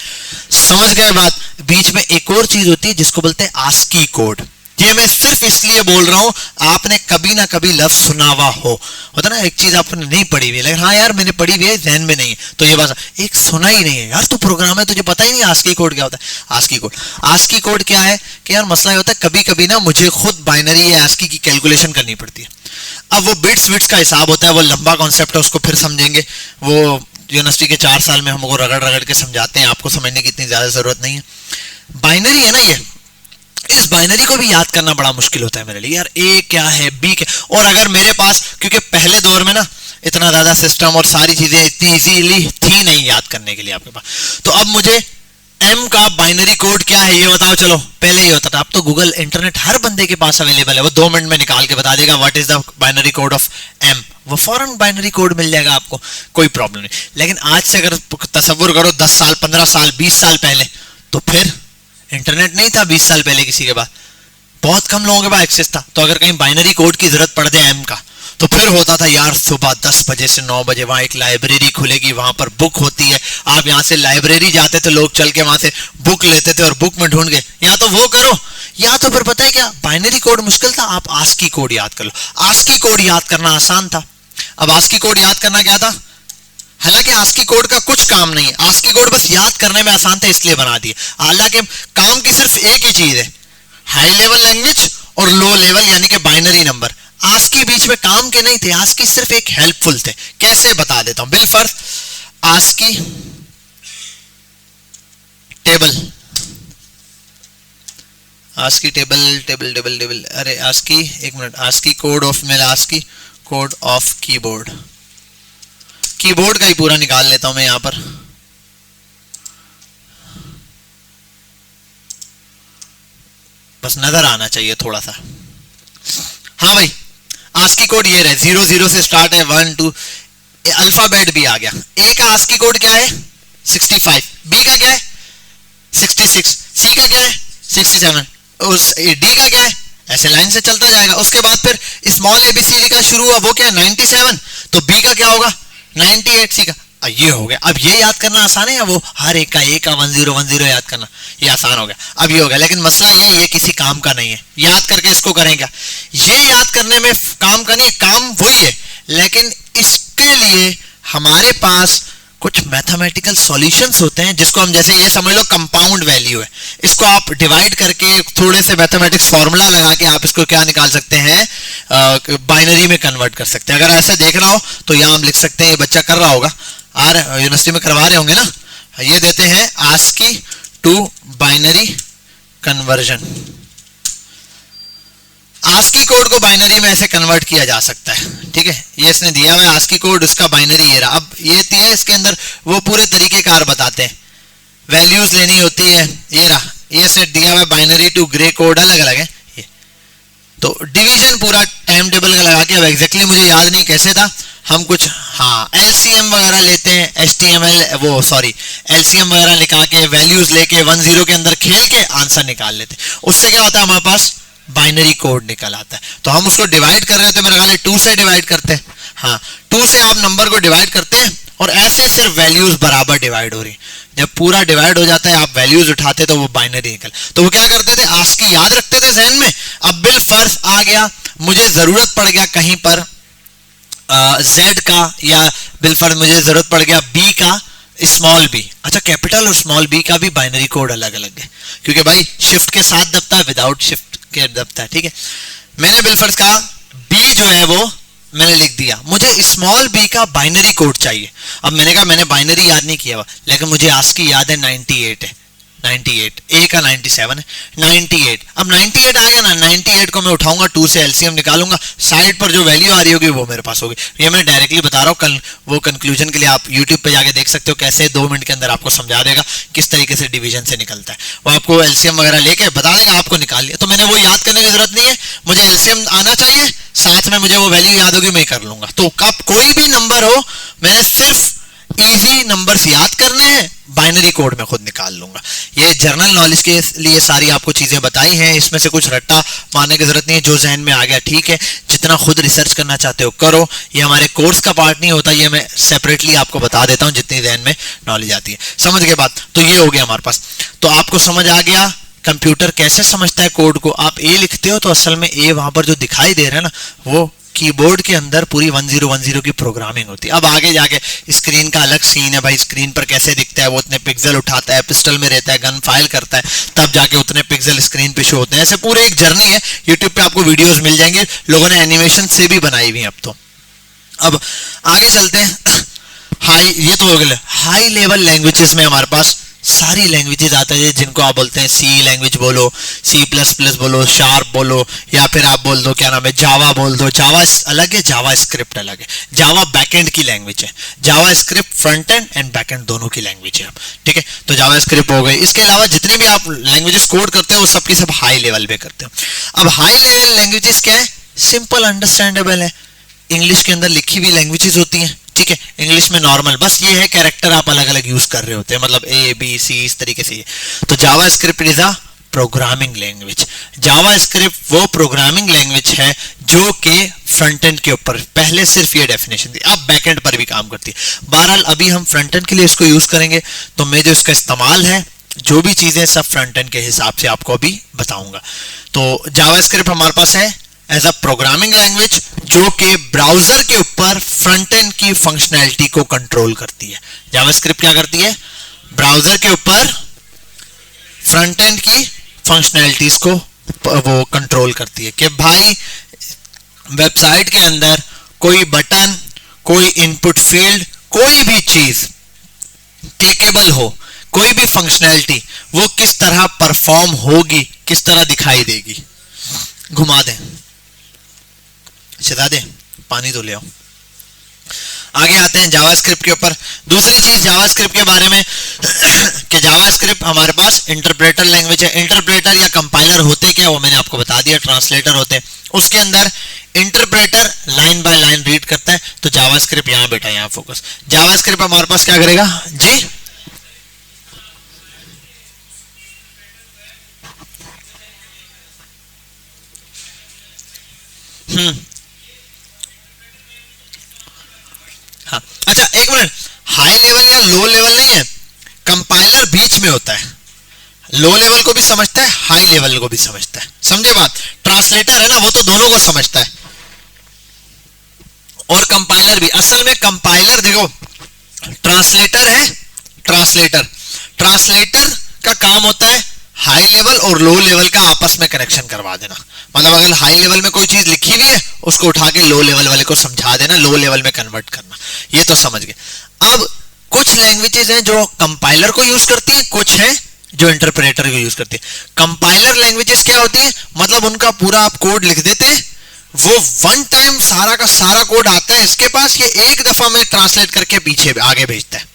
समझ गए बात? बीच में एक और चीज होती है जिसको बोलते हैं आस्की कोड। ये मैं सिर्फ इसलिए बोल रहा हूं, आपने कभी ना कभी लफ्ज सुना हुआ होता ना, एक चीज आपने नहीं पढ़ी हुई, लेकिन हाँ यार मैंने पढ़ी हुई है, ध्यान में नहीं है, तो ये बात एक सुना ही नहीं है यार, तू प्रोग्राम है तुझे पता ही नहीं आस्की कोड क्या होता है। आस्की कोड क्या है कि यार मसला ये होता है, कभी कभी ना मुझे खुद बाइनरी या आस्की की कैलकुलेशन करनी पड़ती है। अब वो बिट्स का हिसाब होता है, वो लंबा कॉन्सेप्ट है, उसको फिर समझेंगे। वो यूनिवर्सिटी के 4 साल में हमको रगड़ के समझाते हैं, आपको समझने की इतनी ज्यादा जरूरत नहीं है। बाइनरी है ना ये, इस बाइनरी को भी याद करना बड़ा मुश्किल होता है मेरे लिए यार, ए क्या है बी क्या। और अगर मेरे पास, क्योंकि पहले दौर में ना इतना ज्यादा सिस्टम और सारी चीजें इतनी इजीली थी नहीं याद करने के लिए आपके पास, तो अब मुझे एम का बाइनरी कोड क्या है ये बताओ। चलो पहले ही होता था, अब तो गूगल इंटरनेट हर बंदे के पास अवेलेबल है, वो 2 मिनट में निकाल के बता देगा what is the binary code of M, वो फौरन बाइनरी कोड मिल जाएगा आपको, कोई प्रॉब्लम नहीं। लेकिन आज से अगर तसव्वुर करो 10 साल 15 साल 20 साल पहले, तो फिर इंटरनेट नहीं था 20 साल पहले किसी के पास, बहुत कम लोगों के पास एक्सेस था। तो अगर कहीं बाइनरी कोड की जरूरत पड़ जाए एम का, तो फिर होता था यार सुबह 10 बजे से 9 बजे वहां एक लाइब्रेरी खुलेगी, वहां पर बुक होती है, आप यहां से लाइब्रेरी जाते थे, लोग चल के वहां से बुक लेते थे और बुक में ढूंढ के या तो वो करो, या तो फिर पता है क्या, बाइनरी कोड मुश्किल था, आप आस्की कोड याद कर लो। आस्की कोड याद करना आसान था। अब आस्की कोड याद करना क्या था, हालांकि आस्की कोड का कुछ काम नहीं है, आस्की कोड बस याद करने में आसान था इसलिए बना दिए। हालांकि काम की सिर्फ एक ही चीज है, हाई लेवल लैंग्वेज और लो लेवल यानी कि बाइनरी नंबर। आस्की बीच में काम के नहीं थे, आस्की सिर्फ एक हेल्पफुल थे। कैसे बता देता हूं, बिलफर्ज ASCII table, ASCII table table table table, अरे आस्की, एक मिनट, आस्की कोड ऑफ, मैं ASCII code of keyboard, keyboard का ही पूरा निकाल लेता हूं मैं यहां पर। बस नजर आना चाहिए थोड़ा सा। हाँ भाई, आस्की कोड ये रहे, 00 से स्टार्ट है, 1 2, अल्फाबेट भी आ गया। ए का आस्की कोड क्या है 65, बी का क्या है 66, सी का क्या है 67, उस डी का क्या है, ऐसे लाइन से चलता जाएगा। उसके बाद फिर स्मॉल एबीसीडी का शुरू हुआ, वो क्या है 97, तो बी का क्या होगा 98, सी का, ये हो गया। अब ये याद करना आसान है या वो हर एक का 1010 याद करना, ये आसान हो गया। अब ये हो गया, लेकिन मसला ये किसी काम का नहीं है, याद करके इसको करें क्या, ये याद करने में काम का नहीं, काम वही है, लेकिन इसके लिए हमारे पास कुछ मैथमेटिकल सॉल्यूशंस होते हैं, जिसको हम, जैसे ये समझ लो कंपाउंड वैल्यू है, इसको आप डिवाइड करके थोड़े से मैथमेटिक्स फॉर्मूला लगा के आप इसको क्या निकाल सकते हैं, बाइनरी में कन्वर्ट कर सकते हैं। अगर ऐसे देखना हो तो यहाँ हम लिख सकते हैं, ये बच्चा कर रहा होगा, यूनिवर्सिटी में करवा रहे होंगे ना, ये देते हैं ASCII to binary conversion. ASCII code को बाइनरी में ऐसे कन्वर्ट किया जा सकता है, ठीक है, ये इसने दिया हुआ है आस्की कोड, उसका बाइनरी ये रहा। अब ये दिया है, इसके अंदर वो पूरे तरीकेकार बताते हैं, वैल्यूज लेनी होती है, ये रहा, ये सेट दिया हुआ है, बाइनरी टू ग्रे कोड अलग अलग है ये। तो डिवीजन पूरा टाइम टेबल का लगा के, अब एग्जैक्टली मुझे याद नहीं कैसे था, हम कुछ हाँ एलसीएम वगैरह लेते हैं, एचटीएमएल वो सॉरी एलसीएम वगैरह निकाल के, वैल्यूज लेके 10 के अंदर खेल के आंसर निकाल लेते हैं। उससे क्या होता है, हमारे पास बाइनरी कोड निकल आता है। तो हम उसको डिवाइड कर रहे थे, मेरे ख्याल 2 से डिवाइड करते हैं, हाँ 2 से आप नंबर को डिवाइड करते हैं और ऐसे सिर्फ वैल्यूज बराबर डिवाइड हो रही। जब पूरा डिवाइड हो जाता है, आप वैल्यूज उठाते तो वो बाइनरी निकल। तो वो क्या करते थे, आस्की याद रखते थे जहन में। अब बिलफर्ज आ गया, मुझे जरूरत पड़ गया कहीं पर Z का, या बिलफर्ज मुझे जरूरत पड़ गया B का स्मॉल b, अच्छा कैपिटल और स्मॉल b का भी बाइनरी कोड अलग अलग है, क्योंकि भाई शिफ्ट के साथ दबता है, विदाउट शिफ्ट के दबता है, ठीक है। मैंने बिलफर्ज कहा b जो है वो मैंने लिख दिया, मुझे स्मॉल b का बाइनरी कोड चाहिए। अब मैंने कहा मैंने बाइनरी याद नहीं किया हुआ, लेकिन मुझे आस्की याद है 98 है, 98 ए का 97 है, 98। अब 98 आ गया ना, 98 को मैं उठाऊंगा, 2 से एलसीएम निकालूंगा, साइड पर जो वैल्यू आ रही होगी वो मेरे पास होगी। ये मैं डायरेक्टली बता रहा हूँ, कल वो कंक्लूजन के लिए आप यूट्यूब पे जाके देख सकते हो, कैसे 2 मिनट के अंदर आपको समझा देगा किस तरीके से डिवीजन से निकलता है। वो आपको एलसीएम वगैरह लेके बता देगा, आपको निकाल लिया। तो मैंने वो याद करने की जरूरत नहीं है, मुझे एलसीएम आना चाहिए, साथ में मुझे वो वैल्यू याद होगी, मैं कर लूंगा। तो अब कोई भी नंबर हो, मैंने सिर्फ इजी नंबर्स याद करने हैं, बाइनरी कोड में खुद निकाल लूंगा। ये जर्नल नॉलेज के लिए सारी आपको चीजें बताई हैं, इसमें से कुछ रट्टा मारने की जरूरत नहीं है, जो जहन में आ गया ठीक है, जितना खुद रिसर्च करना चाहते हो करो। ये हमारे कोर्स का पार्ट नहीं होता, ये मैं सेपरेटली आपको बता देता हूँ जितनी जहन में नॉलेज आती है। समझ के बाद तो ये हो गया हमारे पास। तो आपको समझ आ गया कंप्यूटर कैसे समझता है कोड को। आप ए लिखते हो तो असल में ए वहां पर जो दिखाई दे रहा है ना, वो कीबोर्ड के अंदर पूरी 1010 की प्रोग्रामिंग होती है। अब आगे जाके स्क्रीन का अलग सीन है भाई, स्क्रीन पर कैसे दिखता है, वो उतने पिक्सल उठाता है, पिस्टल में रहता है, गन फाइल करता है, तब जाके उतने पिक्सल स्क्रीन पे शो होते हैं। ऐसे पूरे एक जर्नी है, यूट्यूब पे आपको वीडियोस मिल जाएंगे, लोगों ने एनिमेशन से भी बनाई हुई है अब तो। अब आगे चलते हैं। हाई, ये तो हो गया हाई लेवल लैंग्वेजेस में हमारे पास सारी लैंग्वेजेस आते हैं, जिनको आप बोलते हैं सी लैंग्वेज बोलो, C++ बोलो, शार्प बोलो, या फिर आप बोल दो क्या नाम है जावा बोल दो। जावा अलग है, जावा स्क्रिप्ट अलग है। जावा बैकएंड की लैंग्वेज है, JavaScript front end and backend दोनों की लैंग्वेज है। ठीक है, तो जावा स्क्रिप्ट हो गई। इसके अलावा जितनी भी आप लैंग्वेजेस कोड करते हो वो सबकी सब हाई लेवल पे करते हो। अब हाई लेवल लैंग्वेजेस क्या है, सिंपल अंडरस्टैंडेबल है, इंग्लिश के अंदर लिखी हुई लैंग्वेजेस होती हैं। ठीक है, इंग्लिश में नॉर्मल, बस ये है कैरेक्टर आप अलग अलग यूज कर रहे होते हैं, मतलब A B C इस तरीके से। तो JavaScript is a programming language. JavaScript वो प्रोग्रामिंग लैंग्वेज है जो कि फ्रंट एंड के ऊपर, पहले सिर्फ ये डेफिनेशन थी, अब बैक एंड पर भी काम करती है। बहरहाल अभी हम फ्रंट एंड के लिए इसको यूज करेंगे, तो मैं जो इसका इस्तेमाल है, जो भी चीजें सब फ्रंट एंड के हिसाब से आपको अभी बताऊंगा। तो जावा स्क्रिप्ट हमारे पास है एज अ प्रोग्रामिंग लैंग्वेज जो कि ब्राउजर के ऊपर फ्रंट एंड की फंक्शनैलिटी को कंट्रोल करती है। जावास्क्रिप्ट क्या करती है? ब्राउजर के ऊपर फ्रंट एंड की फंक्शनैलिटीज को वो कंट्रोल करती है कि भाई वेबसाइट के अंदर कोई बटन, कोई इनपुट फील्ड, कोई भी चीज क्लिकेबल हो, कोई भी फंक्शनैलिटी, वो किस तरह परफॉर्म होगी, किस तरह दिखाई देगी। घुमा दें, चिता दें, पानी तो ले आओ। आगे आते हैं जावास्क्रिप्ट के ऊपर। दूसरी चीज जावास्क्रिप्ट के बारे में कि जावास्क्रिप्ट हमारे पास इंटरप्रेटर लैंग्वेज है। इंटरप्रेटर या कंपाइलर होते क्या, वो मैंने आपको बता दिया, ट्रांसलेटर होते हैं। उसके अंदर interpreter line by line read करता है, तो जावास्क्रिप्ट यहां बेटा, यहां फोकस। जावास्क्रिप्ट हमारे पास क्या करेगा जी? हाँ, अच्छा एक मिनट, हाई लेवल या लो लेवल नहीं है, कंपाइलर बीच में होता है। लो लेवल को भी समझता है, हाई लेवल को भी समझता है, समझे बात? ट्रांसलेटर है ना, वो तो दोनों को समझता है, और कंपाइलर भी। असल में कंपाइलर देखो, ट्रांसलेटर है, ट्रांसलेटर का काम होता है हाई लेवल और लो लेवल का आपस में कनेक्शन करवा देना। मतलब अगर हाई लेवल में कोई चीज लिखी हुई है, उसको उठा के लो लेवल वाले को समझा देना, लो लेवल में कन्वर्ट करना। ये तो समझ गए। अब कुछ लैंग्वेजेस हैं जो कंपाइलर को यूज करती है, कुछ है जो इंटरप्रेटर को यूज करती है। कंपाइलर लैंग्वेजेस क्या होती है, मतलब उनका पूरा आप कोड लिख देते हैं, वो वन टाइम सारा का सारा कोड आता है इसके पास, ये एक दफा में ट्रांसलेट करके पीछे आगे भेजता है।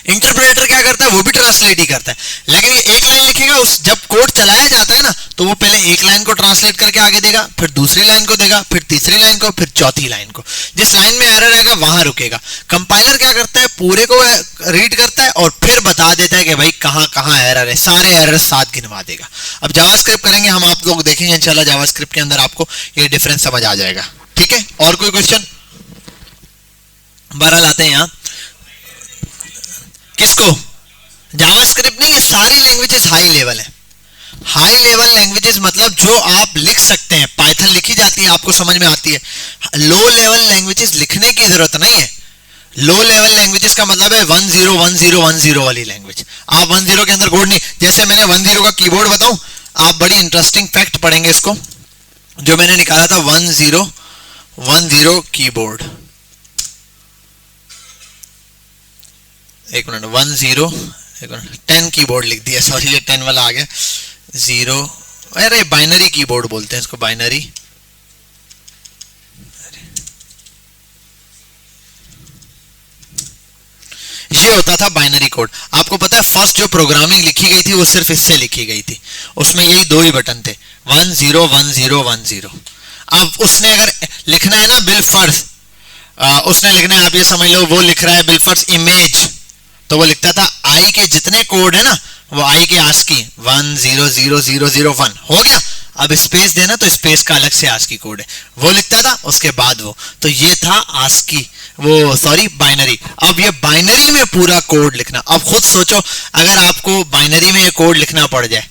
इंटरप्रेटर क्या करता है, वो भी ट्रांसलेट ही करता है, लेकिन ये एक लाइन लिखेगा, उस जब कोड चलाया जाता है ना, तो वो पहले एक लाइन को ट्रांसलेट करके आगे देगा, फिर दूसरी लाइन को देगा, फिर तीसरी लाइन को, फिर चौथी लाइन को। जिस लाइन में एरर आएगा वहां रुकेगा। कंपाइलर क्या करता है, पूरे को रीड करता है और फिर बता देता है कि भाई कहां कहां एरर है, सारे एरर साथ गिनवा देगा। अब जावास्क्रिप्ट करेंगे हम, आप लोग देखेंगे इंशाल्लाह जावास्क्रिप्ट के अंदर आपको ये डिफरेंस समझ आ जाएगा। ठीक है, और कोई क्वेश्चन? बहरहाल आते हैं यहां किसको, जावास्क्रिप्ट नहीं, ये सारी लैंग्वेजेस हाई लेवल है। हाई लेवल लैंग्वेजेस मतलब जो आप लिख सकते हैं, पाइथन लिखी जाती है, आपको समझ में आती है। लो लेवल लैंग्वेजेस लिखने की जरूरत नहीं है। लो लेवल लैंग्वेजेस का मतलब है 101010 वाली लैंग्वेज। आप 10 के अंदर कोड नहीं, जैसे मैंने 10 का कीबोर्ड बताऊं, आप बड़ी इंटरेस्टिंग फैक्ट पढ़ेंगे इसको, जो मैंने निकाला था 1010 कीबोर्ड। एक मिनट, 10 कीबोर्ड लिख दिया, सॉरी ये 10 वाला आ गया, 0, अरे बाइनरी कीबोर्ड बोलते हैं इसको, बाइनरी। ये होता था बाइनरी कोड। आपको पता है फर्स्ट जो प्रोग्रामिंग लिखी गई थी वो सिर्फ इससे लिखी गई थी, उसमें यही दो ही बटन थे, 101010। अब उसने अगर लिखना है ना बिलफर्ज, उसने लिखना है, आप ये समझ लो वो लिख रहा है बिलफर्ज इमेज, तो वो लिखता था आई के जितने कोड है ना, वो आई के आस्की 100001 हो गया। अब स्पेस देना तो स्पेस का अलग से आस्की कोड है, वो लिखता था, उसके बाद वो, तो ये था आस्की, वो सॉरी बाइनरी। अब ये बाइनरी में पूरा कोड लिखना, अब खुद सोचो अगर आपको बाइनरी में ये कोड लिखना पड़ जाए,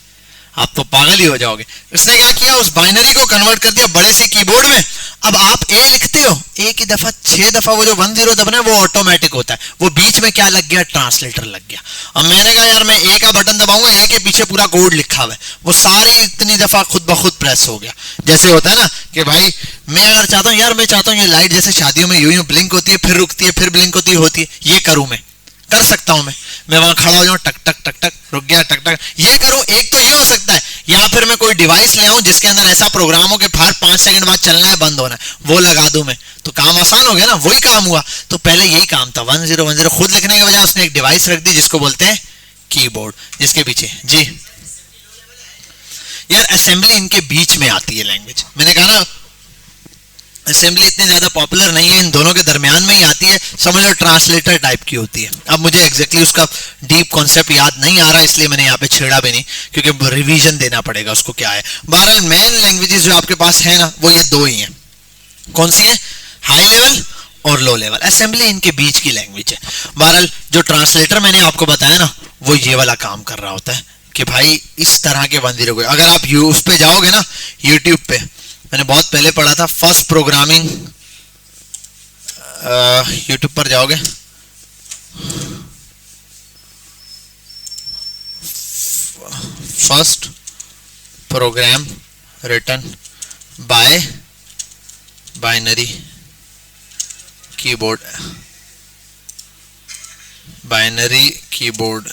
आप तो पागल ही हो जाओगे। उसने क्या किया, उस बाइनरी को कन्वर्ट कर दिया बड़े से कीबोर्ड में। अब आप ए लिखते हो, एक ही दफा 6 दफा वो जो 10 दबना है वो ऑटोमेटिक होता है, वो बीच में क्या लग गया, ट्रांसलेटर लग गया। अब मैंने कहा यार मैं ए का बटन दबाऊंगा, ए के पीछे पूरा कोड लिखा हुआ है, वो सारी इतनी दफा खुद ब खुद प्रेस हो गया। जैसे होता है ना कि भाई मैं अगर चाहता हूँ यार, मैं चाहता हूँ ये लाइट जैसे शादियों में यूं यूं ब्लिंक होती है, फिर रुकती है, फिर ब्लिंक होती है, ये करूं, मैं कर सकता हूं, मैं वहां खड़ा हो जाऊं, टक टक टक टक रुक गया, टक टक, ये करूं। एक तो ये हो सकता है, या फिर मैं कोई डिवाइस ले आऊं जिसके अंदर ऐसा प्रोग्राम हो कि हर 5 सेकंड बाद चलना है, बंद होना है, वो लगा दूं मैं, तो काम आसान हो गया ना, वही काम हुआ। तो पहले यही काम था, 1010 खुद लिखने के बजाय उसने एक डिवाइस रख दी जिसको बोलते हैं कीबोर्ड, जिसके पीछे जी यार असेंबली इनके बीच में आती है लैंग्वेज। मैंने कहा ना असेंबली इतनी ज्यादा पॉपुलर नहीं है, इन दोनों के दरमियान में ही आती है, समझ लो ट्रांसलेटर टाइप की होती है। अब मुझे एग्जैक्टली उसका डीप कॉन्सेप्ट याद नहीं आ रहा, इसलिए मैंने यहाँ पे छेड़ा भी नहीं, क्योंकि रिवीजन देना पड़ेगा उसको क्या है। बहरहाल मेन लैंग्वेजेस जो आपके पास है ना, वो ये दो ही हैं। कौन सी है, हाई लेवल और लो लेवल। असेंबली इनके बीच की लैंग्वेज है। बहरहाल जो ट्रांसलेटर मैंने आपको बताया ना, वो ये वाला काम कर रहा होता है कि भाई इस तरह के 10 को, अगर आप उस पे जाओगे ना यूट्यूब पे, मैंने बहुत पहले पढ़ा था, फर्स्ट प्रोग्रामिंग, यूट्यूब पर जाओगे, first program written by binary keyboard, binary keyboard,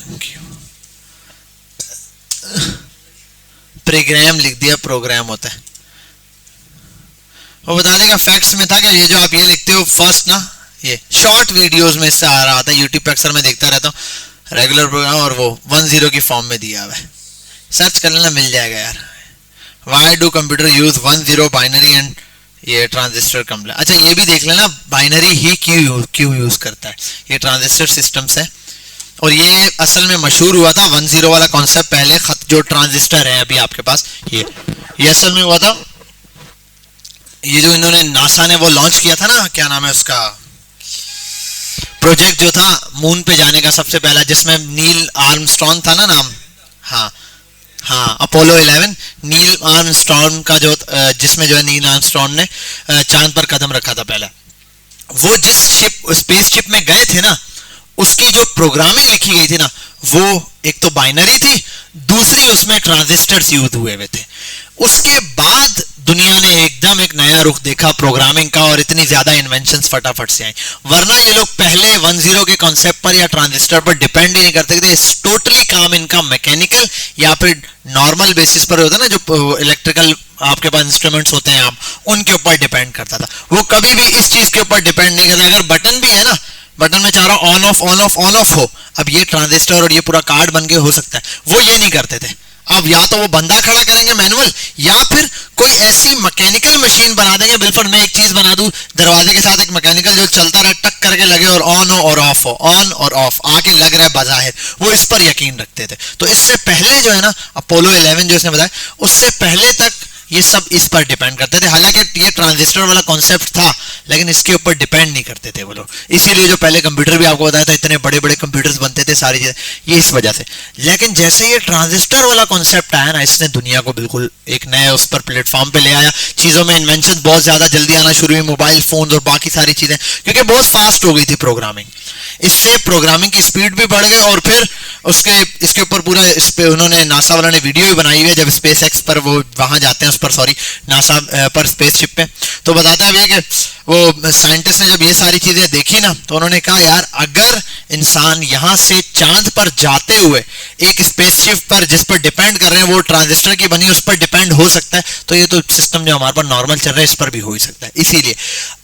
program लिख दिया, प्रोग्राम होता है। वो बता देगा फैक्ट्स में था कि ये जो आप ये लिखते हो फर्स्ट ना, ये शॉर्ट वीडियोस में इससे आ रहा था, यूट्यूब पे अक्सर मैं देखता रहता हूँ रेगुलर प्रोग्राम, और वो 10 की फॉर्म में दिया हुआ है, सर्च कर लेना मिल जाएगा यार। Why do computer use 10 binary and ये ट्रांजिस्टर कम। अच्छा ये भी देख लेना बाइनरी ही क्यों यूज करता है, ये ट्रांजिस्टर सिस्टम्स है, और ये असल में मशहूर हुआ था 10 वाला कॉन्सेप्ट पहले, खत जो ट्रांजिस्टर है अभी आपके पास, ये असल में हुआ था, ये जो इन्होंने नासा ने वो लॉन्च किया था ना, क्या नाम है उसका प्रोजेक्ट जो था मून पे जाने का सबसे पहला, जिसमें नील आर्मस्ट्रॉन्ग था ना नाम, हाँ अपोलो 11, नील आर्मस्ट्रॉन्ग का जो जिसमें जो है नील आर्मस्ट्रॉन्ग ने चांद पर कदम रखा था पहला, वो जिस स्पेस शिप में गए थे ना, उसकी जो प्रोग्रामिंग लिखी गई थी ना, वो एक तो बाइनरी थी, दूसरी उसमें ट्रांजिस्टर्स यूज हुए थे। उसके बाद दुनिया ने एकदम एक नया रुख देखा प्रोग्रामिंग का, और इतनी ज्यादा इन्वेंशंस फटाफट से आई, वरना ये लोग पहले 10 के कॉन्सेप्ट पर या ट्रांजिस्टर पर डिपेंड ही नहीं करते थे। टोटली काम इनका मैकेनिकल या फिर नॉर्मल बेसिस पर होता है ना, जो इलेक्ट्रिकल आपके पास इंस्ट्रूमेंट्स होते हैं आप उनके ऊपर डिपेंड करता था। वो कभी भी इस चीज के ऊपर डिपेंड नहीं करता। अगर बटन भी है ना, बटन में चाह रहा on off on off on off हो, अब ये ट्रांजिस्टर और ये पूरा कार्ड बन के हो सकता है, वो ये नहीं करते थे। अब या तो वो बंदा खड़ा करेंगे मैनुअल, या फिर कोई ऐसी मैकेनिकल मशीन बना देंगे। बिल्कुल मैं एक चीज बना दूं दरवाजे के साथ, एक मैकेनिकल जो चलता रहे, टक करके लगे और ऑन हो और ऑफ हो, ऑन और ऑफ आके लग रहा है बाजाहिर, वो इस पर यकीन रखते थे। तो इससे पहले जो है ना अपोलो 11 जो इसने बताया, उससे पहले तक ये सब इस पर डिपेंड करते थे। हालांकि ये ट्रांजिस्टर वाला कॉन्सेप्ट था, लेकिन इसके ऊपर डिपेंड नहीं करते थे वो लोग। इसीलिए जो पहले कंप्यूटर भी आपको बताया था, इतने बड़े बड़े कंप्यूटर्स बनते थे, सारी चीजें ये इस वजह से। लेकिन जैसे ये ट्रांजिस्टर वाला कॉन्सेप्ट आया ना, इसने दुनिया को बिल्कुल एक नए उस पर प्लेटफॉर्म पे ले आया। चीजों में इन्वेंशन बहुत ज्यादा जल्दी आना शुरू हुई, मोबाइल फोन और बाकी सारी चीजें, क्योंकि बहुत फास्ट हो गई थी प्रोग्रामिंग। इससे प्रोग्रामिंग की स्पीड भी बढ़ गई, और फिर इसके ऊपर पूरा इस पे उन्होंने नासा वाला ने वीडियो भी बनाई हुई है, जब स्पेस एक्स पर वो वहां जाते हैं, उस पर सॉरी नासा पर स्पेसशिप पे, तो बताता है कि वो साइंटिस्ट ने जब ये सारी चीजें देखी ना, तो उन्होंने कहा यार अगर इंसान यहां से चांद पर जाते हुए एक स्पेसशिप पर जिस पर डिपेंड कर रहे हैं वो ट्रांजिस्टर की बनी उस पर डिपेंड हो सकता है, तो ये तो सिस्टम जो हमारे पास नॉर्मल चल रहा है इस पर भी हो ही सकता है। इसीलिए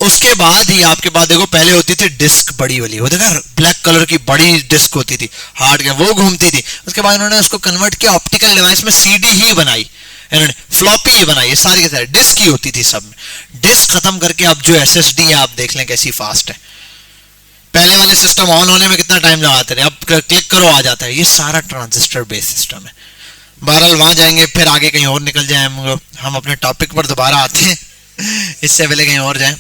उसके बाद ही आपके पास देखो, पहले होती थी डिस्क बड़ी वाली, वो देखा ब्लैक कलर की बड़ी डिस्क होती थी हार्ड के, वो घूमती थी। उसके बाद उन्होंने उसको कन्वर्ट किया ऑप्टिकल डिवाइस में, सीडी ही बनाई इन्होंने, फ्लॉपी ही बनाई, सारी के सारी डिस्क ही होती थी सब में। डिस्क खत्म करके अब जो एसएसडी है आप देख लें कैसी फास्ट है। पहले वाले सिस्टम ऑन होने में कितना टाइम लगाते थे, अब क्लिक करो आ जाता है। ये सारा ट्रांजिस्टर बेस्ड सिस्टम है। बहरहाल वहां जाएंगे, फिर आगे कहीं और निकल जाए, हम अपने टॉपिक पर दोबारा आते हैं, इससे पहले कहीं और जाए।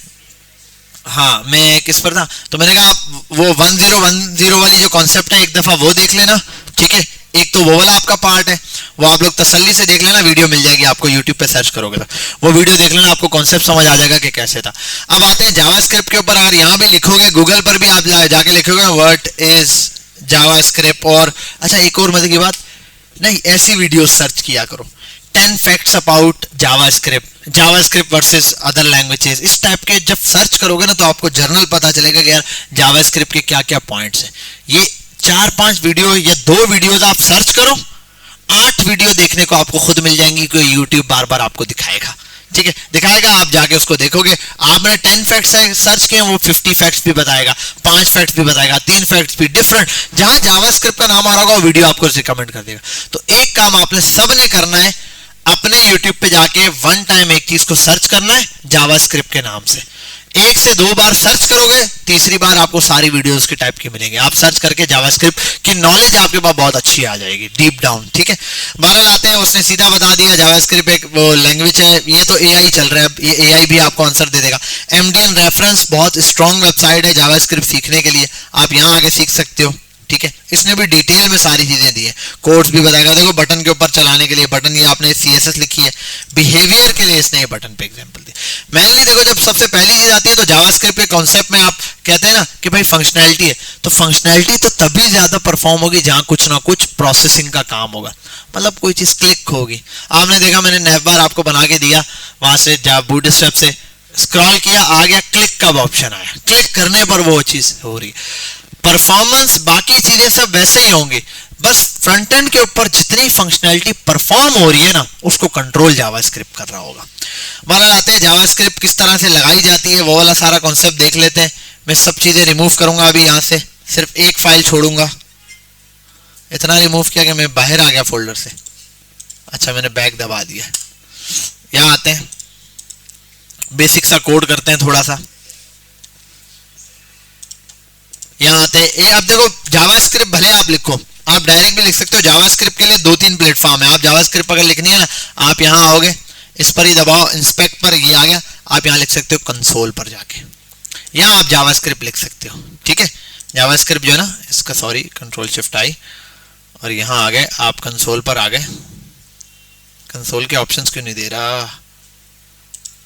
हाँ मैं किस पर था, तो मैंने कहा आप वो 1010 वाली जो कॉन्सेप्ट है एक दफा वो देख लेना, ठीक है। एक तो वो वाला आपका पार्ट है, वो आप लोग तसल्ली से देख लेना, वीडियो मिल जाएगी आपको यूट्यूब पे सर्च करोगे तो वो वीडियो देख लेना, आपको कॉन्सेप्ट समझ आ जाएगा कि कैसे था। अब आते हैं जावास्क्रिप्ट के ऊपर। अगर यहाँ भी लिखोगे, गूगल पर भी आप जाके लिखोगे व्हाट इज जावास्क्रिप्ट, और अच्छा एक और मजे की बात, नहीं ऐसी वीडियो सर्च किया करो, 10 facts about JavaScript, JavaScript versus other languages, इस टाइप के जब सर्च करोगे ना तो आपको जर्नल पता चलेगा कि यार जावास्क्रिप्ट के क्या क्या पॉइंट्स हैं। ये 4-5 वीडियो या 2 वीडियोस आप सर्च करो, 8 वीडियो देखने को आपको खुद मिल जाएंगी, कोई यूट्यूब बार बार आपको दिखाएगा, ठीक है, दिखाएगा, आप जाके उसको देखोगे। आपने 10 फैक्ट्स सर्च किए, वो 50 फैक्ट्स भी बताएगा, 5 फैक्ट्स भी बताएगा, 3 फैक्ट्स भी डिफरेंट, जहां जावास्क्रिप्ट का नाम आ रहा होगा वो वीडियो आपको रिकमेंड कर देगा। तो एक काम आपने सबने करना है, अपने यूट्यूब पे जाके वन टाइम एक चीज को सर्च करना है जावास्क्रिप्ट के नाम से। 1 से 2 बार सर्च करोगे, तीसरी बार आपको सारी वीडियोस के टाइप के मिलेंगे। आप सर्च करके जावास्क्रिप्ट की नॉलेज आपके पास बहुत अच्छी आ जाएगी, डीप डाउन, ठीक है। बहरहाल आते हैं, उसने सीधा बता दिया जावास्क्रिप्ट एक वो लैंग्वेज है। ये तो एआई चल रहा है, ये एआई भी आपको आंसर दे देगा। MDN रेफरेंस बहुत स्ट्रॉन्ग वेबसाइट है जावास्क्रिप्ट सीखने के लिए, आप यहाँ आके सीख सकते हो, ठीक है, इसने भी डिटेल में सारी चीजें दी है, कोड्स भी बताएगा। देखो बटन के ऊपर चलाने के लिए बटन, ये आपने CSS लिखी है, बिहेवियर के लिए इसने ये बटन पे एग्जांपल दी। मेनली देखो जब सबसे पहली चीज आती है तो जावास्क्रिप्ट के कॉन्सेप्ट में आप कहते हैं ना कि भाई फंक्शनैलिटी है, तो फंक्शनैलिटी तो तभी ज्यादा परफॉर्म होगी जहां कुछ ना कुछ प्रोसेसिंग का काम होगा, मतलब कोई चीज क्लिक होगी। आपने देखा मैंने नैवबार आपको बना के दिया, वहां से जब बूटस्ट्रैप से स्क्रॉल किया आ गया, क्लिक का ऑप्शन आया, क्लिक करने पर वो चीज हो रही है। परफॉर्मेंस बाकी चीजें सब वैसे ही होंगी, बस फ्रंट एंड के ऊपर जितनी फंक्शनैलिटी परफॉर्म हो रही है ना उसको कंट्रोल जावास्क्रिप्ट कर रहा होगा। बहरहाल आते हैं जावास्क्रिप्ट किस तरह से लगाई जाती है, वो वाला सारा कॉन्सेप्ट देख लेते हैं। मैं सब चीजें रिमूव करूंगा अभी, यहां से सिर्फ एक फाइल छोड़ूंगा। इतना रिमूव किया कि मैं बाहर आ गया फोल्डर से। अच्छा मैंने बैक दबा दिया। यहां आते हैं, बेसिक सा कोड करते हैं थोड़ा सा। यहां आते हैं, ये आप देखो जावास्क्रिप्ट भले आप लिखो, आप डायरेक्ट भी लिख सकते हो। जावास्क्रिप्ट के लिए 2-3 प्लेटफॉर्म है। आप जावास्क्रिप्ट अगर लिखनी है ना, आप यहां आओगे, इस पर ही दबाओ, इंस्पेक्ट पर, ये आ गया, आप यहां लिख सकते हो कंसोल पर जाके, यहां आप जावास्क्रिप्ट लिख सकते हो। ठीक है, जावास्क्रिप्ट जो है ना इसका, सॉरी कंट्रोल शिफ्ट आई और यहां आ गए, आप कंसोल पर आ गए। कंसोल के ऑप्शंस क्यों नहीं दे रहा,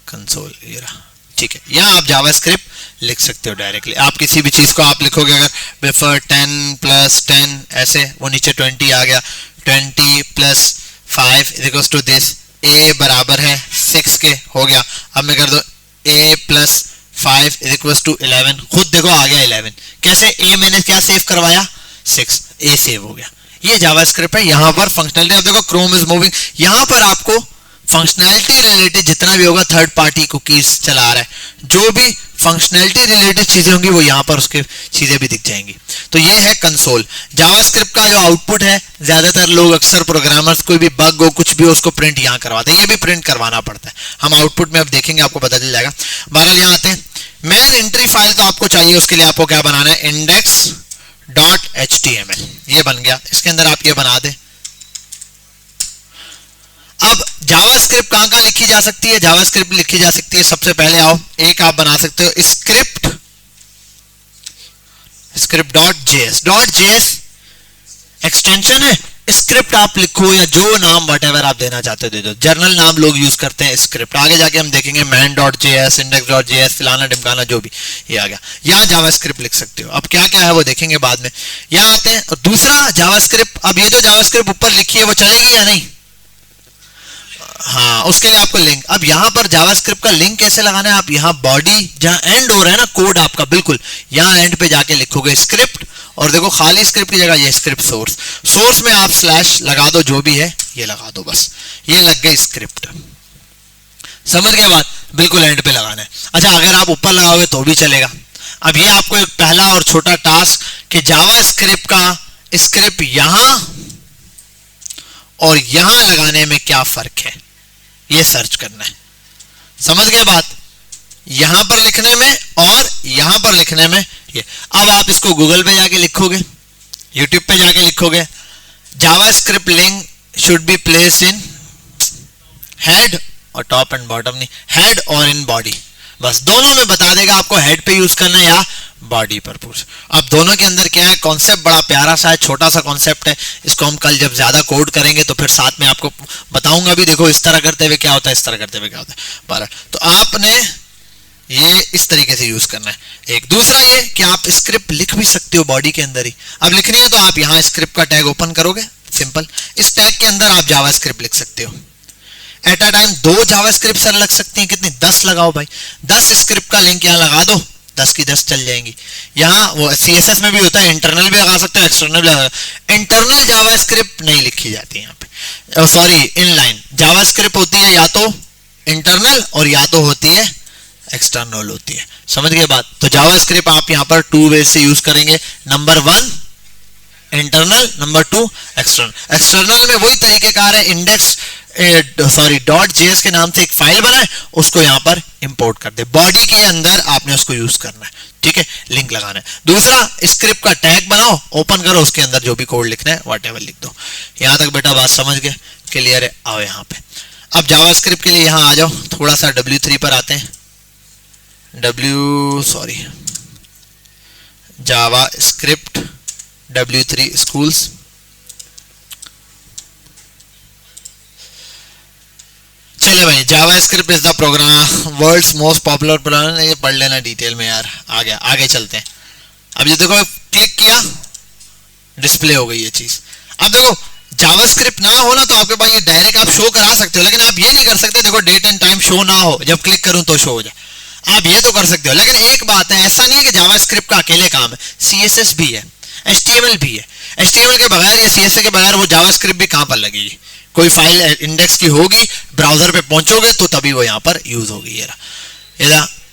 कंसोल ये रहा, ठीक है। यहां आप जावास्क्रिप्ट लिख सकते हो डायरेक्टली। आप किसी भी चीज को आप लिखोगे, अगर बिफोर 10 + 10 ऐसे, वो नीचे 20 आ गया, 20 + 5 इक्वल्स टू दिस, a बराबर है 6 के, हो गया। अब मैं कर दो a + 5 इक्वल्स टू 11, खुद देखो आ गया 11। कैसे, a मैंने क्या सेव करवाया, 6, a सेव हो गया। ये जावास्क्रिप्ट है। यहां पर फंक्शनैलिटी, अब देखो क्रोम इज मूविंग, यहां पर आपको फंक्शनैलिटी रिलेटेड जितना भी होगा, थर्ड पार्टी कुकीज चला रहा है, जो भी फंक्शनैलिटी रिलेटेड चीजें होंगी वो यहां पर उसके चीजें भी दिख जाएंगी। तो ये है कंसोल। जावास्क्रिप्ट का जो आउटपुट है, ज्यादातर लोग अक्सर प्रोग्रामर्स कोई भी बग हो कुछ भी हो उसको प्रिंट यहां करवाते हैं, ये भी प्रिंट करवाना पड़ता है। हम आउटपुट में अब देखेंगे, आपको पता चल जाएगा। बहरहाल यहां आते हैं, मेन एंट्री फाइल तो आपको चाहिए, उसके लिए आपको क्या बनाना है, index.html, ये बन गया। इसके अंदर आप ये बना दें। अब जावास्क्रिप्ट कहां कहां लिखी जा सकती है, जावास्क्रिप्ट लिखी जा सकती है, सबसे पहले आओ, एक आप बना सकते हो script.js एक्सटेंशन है, स्क्रिप्ट आप लिखो या जो नाम व्हाटएवर आप देना चाहते हो दे दो। जर्नल नाम लोग यूज करते हैं स्क्रिप्ट, आगे जाके हम देखेंगे man.js, index.js, फिलाना ढिमकाना जो भी, ये आ गया। यहाँ जावास्क्रिप्ट लिख सकते हो। अब क्या क्या है वो देखेंगे बाद में। यहाँ आते हैं, और दूसरा जावास्क्रिप्ट, अब ये जो जावास्क्रिप्ट ऊपर लिखी है वो चलेगी या नहीं, हाँ उसके लिए आपको लिंक। अब यहां पर जावास्क्रिप्ट का लिंक कैसे लगाना है, आप यहां बॉडी जहां एंड हो रहा है ना कोड आपका, बिल्कुल यहां एंड पे जाके लिखोगे स्क्रिप्ट, और देखो खाली स्क्रिप्ट की जगह ये स्क्रिप्ट सोर्स में आप स्लैश लगा दो, जो भी है ये लगा दो, बस ये लग गई स्क्रिप्ट। समझ गए बात, बिल्कुल एंड पे लगाना है। अच्छा अगर आप ऊपर लगाओगे तो भी चलेगा। अब ये आपको एक पहला और छोटा टास्क कि जावास्क्रिप्ट का स्क्रिप्ट यहां और यहां लगाने में क्या फर्क है, ये सर्च करना है। समझ गए बात, यहां पर लिखने में और यहां पर लिखने में ये। अब आप इसको गूगल पे जाके लिखोगे, यूट्यूब पे जाके लिखोगे, JavaScript link should be place in head और टॉप एंड बॉटम, नहीं हेड और इन बॉडी, बस दोनों में बता देगा आपको हेड पे यूज करना है या बॉडी पर पुश। अब दोनों के अंदर क्या है, कॉन्सेप्ट बड़ा प्यारा सा है, छोटा सा कॉन्सेप्ट है, इसको हम कल जब ज्यादा कोड करेंगे तो फिर साथ में आपको बताऊंगा भी। देखो इस तरह करते हुए क्या होता है, इस तरह करते हुए क्या होता है। बराबर, तो आपने ये इस तरीके से यूज करना है। एक दूसरा ये कि आप स्क्रिप्ट लिख भी सकते हो बॉडी के अंदर ही। अब लिखनी है तो आप यहाँ स्क्रिप्ट का टैग ओपन करोगे, सिंपल, इस टैग के अंदर आप जावास्क्रिप्ट लिख सकते हो। At a time 2 JavaScript sir लग सकती हैं, कितनी, 10 लगाओ भाई, 10 स्क्रिप्ट का लिंक यहाँ लगा दो, 10 की 10 चल जाएंगी। यहाँ वो CSS में भी होता है, इंटरनल भी लगा सकते हो, एक्सटर्नल भी लगा। इंटरनल जावास्क्रिप्ट नहीं लिखी जाती है यहाँ पे, सॉरी इनलाइन जावास्क्रिप्ट होती है या तो इंटरनल और या तो होती है एक्सटर्नल होती है। समझ गए बात। तो जावास्क्रिप्ट आप यहाँ पर 2 वे से यूज करेंगे, number 1 internal, number 2 external. External में वही तरीकेकार है, इंडेक्स .js के नाम से एक फाइल बनाए, उसको यहाँ पर इंपोर्ट कर दे, बॉडी के अंदर आपने उसको यूज करना है, ठीक है, लिंक लगाना है। दूसरा स्क्रिप्ट का टैग बनाओ, ओपन करो, उसके अंदर जो भी कोड लिखना है व्हाटएवर लिख दो। यहां तक बेटा बात समझ गए, क्लियर है। आओ यहाँ पे, अब जावास्क्रिप्ट के लिए यहाँ आ जाओ, थोड़ा सा W3 पर आते हैं, जावास्क्रिप्ट W3 schools. चले भाई, JavaScript is the program world's most popular program. ये पढ़ लेना डिटेल में यार, आ गया, आगे चलते हैं। अब ये देखो, क्लिक किया, डिस्प्ले हो गई ये चीज। अब देखो जावास्क्रिप्ट ना हो ना तो आपके पास ये डायरेक्ट आप शो करा सकते हो, लेकिन आप ये नहीं कर सकते देखो डेट एंड टाइम शो ना हो, जब क्लिक करूं तो शो हो जाए। आप ये तो कर सकते हो, लेकिन एक बात है, ऐसा नहीं है कि जावास्क्रिप्ट का अकेले काम है, CSS भी है, HTML भी है। HTML के बगैर या CSS के बगैर वो जावास्क्रिप्ट भी कहां पर लगेगी? कोई फाइल इंडेक्स की होगी, ब्राउजर पे पहुंचोगे तो तभी वो यहाँ पर यूज होगी। ये